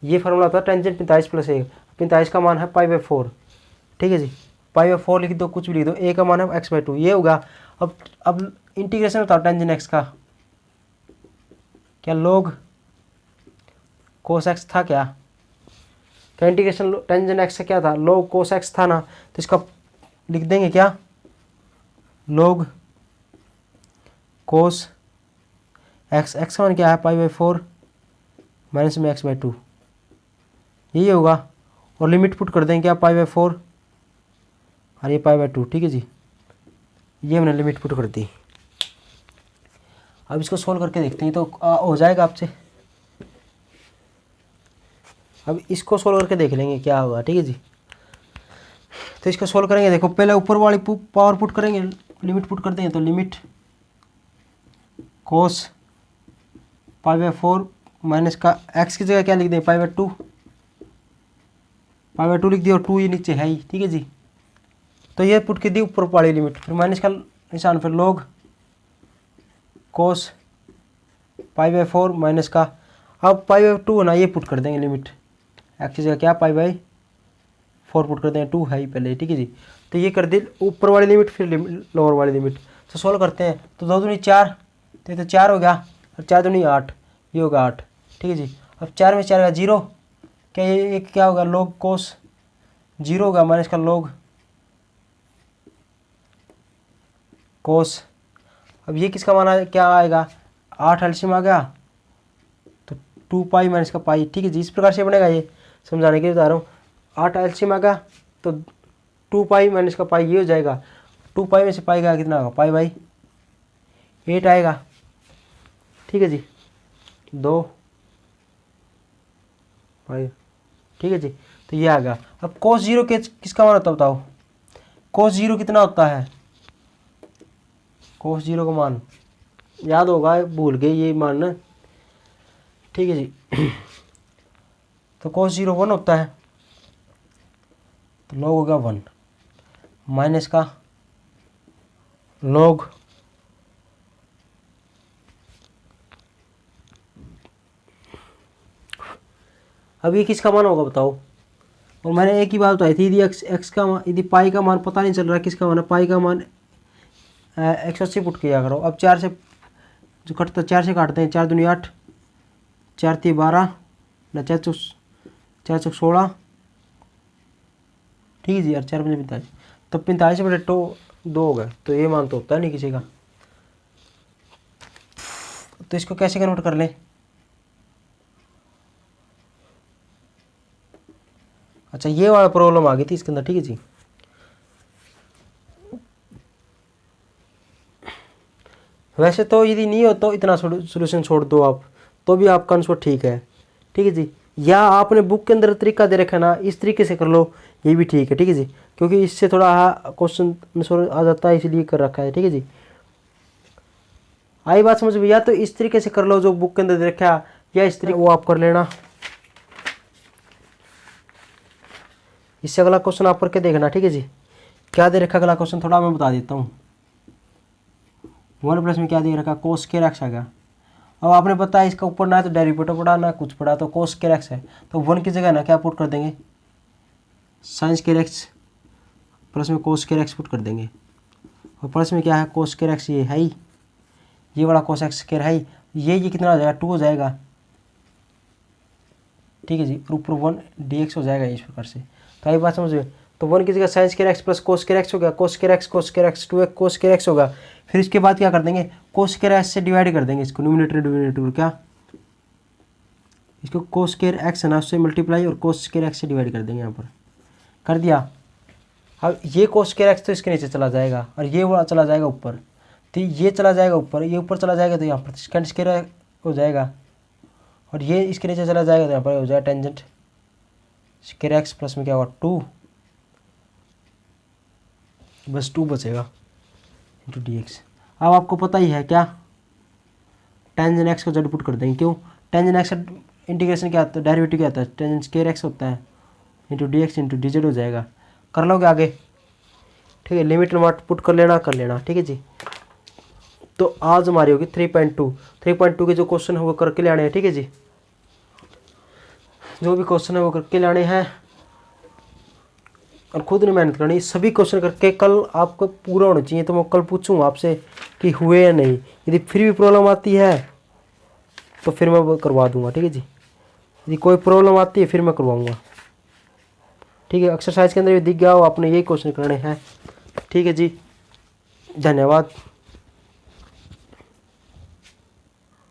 S1: ये फार्मूला होता है टेंजेंट 45 प्लस ए। 45 का मान है π/4, ठीक है जी, π/4 लिख दो, कुछ भी लिख दो, ए का मान है x/2, ये होगा। अब इंटीग्रेशन बताओ टेंजेंट एक्स का, क्या log cos x था क्या इंटीग्रेशन टेंजेंट एक्स से क्या था, log cos x था ना, तो इसका लिख देंगे क्या, log cos x, x का मान क्या है π/4 माइनस में x/2, यही होगा। और लिमिट पुट कर देंगे क्या, π/4 और ये π/2, ठीक है जी, ये हमने लिमिट पुट कर दी। अब इसको सोल्व करके देखते हैं तो हो जाएगा आपसे। अब इसको सोल्व करके देख लेंगे क्या होगा, ठीक है जी। तो इसको सोल्व करेंगे, देखो पहले ऊपर वाली पावर पुट करेंगे, लिमिट पुट कर देंगे, तो लिमिट cos π/4 माइनस का x की जगह क्या लिख दें, π/2 लिख दिया, और 2 ये नीचे है ही, ठीक है जी। तो ये पुट की दी ऊपर वाली लिमिट, फिर माइनस का निशान, फिर log cos π/4 माइनस का, अब π/2 है ना, ये पुट कर देंगे लिमिट, x की जगह क्या π/4 पुट कर देंगे, 2 है ही पहले, ठीक है जी। तो ये कर दी ऊपर वाली लिमिट, फिर लोअर वाली लिमिट। तो सोल्व करते हैं, तो 2 दूनी 4, तो 4 हो गया, और 4 दूनी 8, ये होगा 8, ठीक है जी। अब 4 में 4 का 0, क्या ये एक क्या होगा, log cos 0 होगा माइनस का log cos। अब ये किसका माना क्या आएगा, 8 एलसीएम आ गया, तो 2 माइनस का पाई, ठीक है जी। इस प्रकार से बनेगा, ये समझाने के लिए बता रहा हूँ। 8 एलसीएम आ गया तो 2 माइनस का पाई, ये हो जाएगा। 2 में से पाई का कितना होगा, π/8 आएगा, ठीक है जी, 2 पाई, ठीक है जी। तो ये आ गया। अब cos 0 के किसका मान होता है बताओ, cos 0 कितना होता है, cos 0 का मान याद होगा, भूल गए ये मान ना, ठीक है जी। तो cos 0 1 होता है, तो log होगा 1 माइनस का log अब ये किसका मान होगा बताओ। और मैंने एक ही बात बताई थी, यदि एक्स का मान, यदि पाई का मान पता नहीं चल रहा किसका मान है, पाई का मान 180 पुट किया करो। अब 4 से जो कटता, 4 से काटते हैं, 4 दूनी 8, 4 3 12 ना, 4 4 16, ठीक है जी, यार 4 5 45, तो 45 बटे 2 हो गए। तो ये मान तो होता है नहीं किसी का। तो इसको कैसे कन्वर्ट कर लें, अच्छा ये वाला प्रॉब्लम आ गई थी इसके अंदर, ठीक है जी। वैसे तो यदि नहीं हो तो इतना सोल्यूशन छोड़ दो आप, तो भी आपका आंसर ठीक है, ठीक है जी। या आपने बुक के अंदर तरीका दे रखा है ना, इस तरीके से कर लो, ये भी ठीक है, ठीक है जी, क्योंकि इससे थोड़ा क्वेश्चन आंसर आ जाता है, इसलिए कर रखा है, ठीक है जी। आई बात समझ में, या तो इस तरीके से कर लो जो बुक के अंदर दे रखा है, या इस तरीके वो आप कर लेना। इससे अगला क्वेश्चन आप करके देखना, ठीक है जी। क्या दे रखा अगला क्वेश्चन, थोड़ा मैं बता देता हूँ। 1 प्लस में क्या दे रखा, cos स्क्वायर x आ गया। अब आपने बताया इसका ऊपर ना तो डेरिवेटिव पड़ा ना कुछ पड़ा, तो cos स्क्वायर x है, तो 1 की जगह ना क्या पुट कर देंगे, sin स्क्वायर x प्लस में cos स्क्वायर x पुट कर देंगे। और प्लस में क्या है, cos स्क्वायर x ये है ही, ये वाला cos x स्क्वायर है, ये कितना हो जाएगा 2 हो जाएगा, ठीक है जी, ऊपर 1 dx हो जाएगा इस प्रकार से। तो आई बात समझ में। तो 1 की जगह sine square x plus cos square x हो गया, cos square x 2 cos square x होगा। फिर इसके बाद क्या कर देंगे, कोस स्क्वायर x से डिवाइड कर देंगे इसको, न्यूमरेटर क्या, इसको कोस स्क्वायर x है ना उससे मल्टीप्लाई और कोस स्क्वायर x से डिवाइड कर देंगे, यहाँ पर कर दिया। अब ये कोस स्क्वायर x तो इसके नीचे चला जाएगा और ये वाला चला जाएगा ऊपर, तो ये चला जाएगा ऊपर, ये ऊपर चला जाएगा तो यहाँ पर सेकंड स्क्वायर हो जाएगा, और ये इसके नीचे चला जाएगा तो यहाँ पर हो जाएगा टेंजेंट स्क्वायर x प्लस में क्या होगा 2, बस 2 बचेगा इंटू dx। अब आपको पता ही है क्या, टेंजेंट x को जड़ पुट कर देंगे, क्यों, टेंजेंट x का इंटीग्रेशन क्या आता है, डेरिवेटिव क्या आता है, टेंजेंट स्क्वायर x होता है इंटू dx इंटू dz हो जाएगा। कर लोगे आगे, ठीक है, लिमिट नॉट पुट कर लेना, ठीक है जी। तो आज हमारी होगी 3.2 के जो क्वेश्चन है वो करके ले आने हैं, ठीक है जी, जो भी क्वेश्चन है वो करके ले आने हैं और खुद ने मेहनत करनी, सभी क्वेश्चन करके कल आपको पूरा होना चाहिए। तो मैं कल पूछूंगा आपसे कि हुए या नहीं, यदि फिर भी प्रॉब्लम आती है तो फिर मैं वो करवा दूंगा, ठीक है जी, यदि कोई प्रॉब्लम आती है फिर मैं करवाऊंगा, ठीक है। एक्सरसाइज के अंदर भी दिख गया हो आपने यही क्वेश्चन करने हैं, ठीक है जी, धन्यवाद।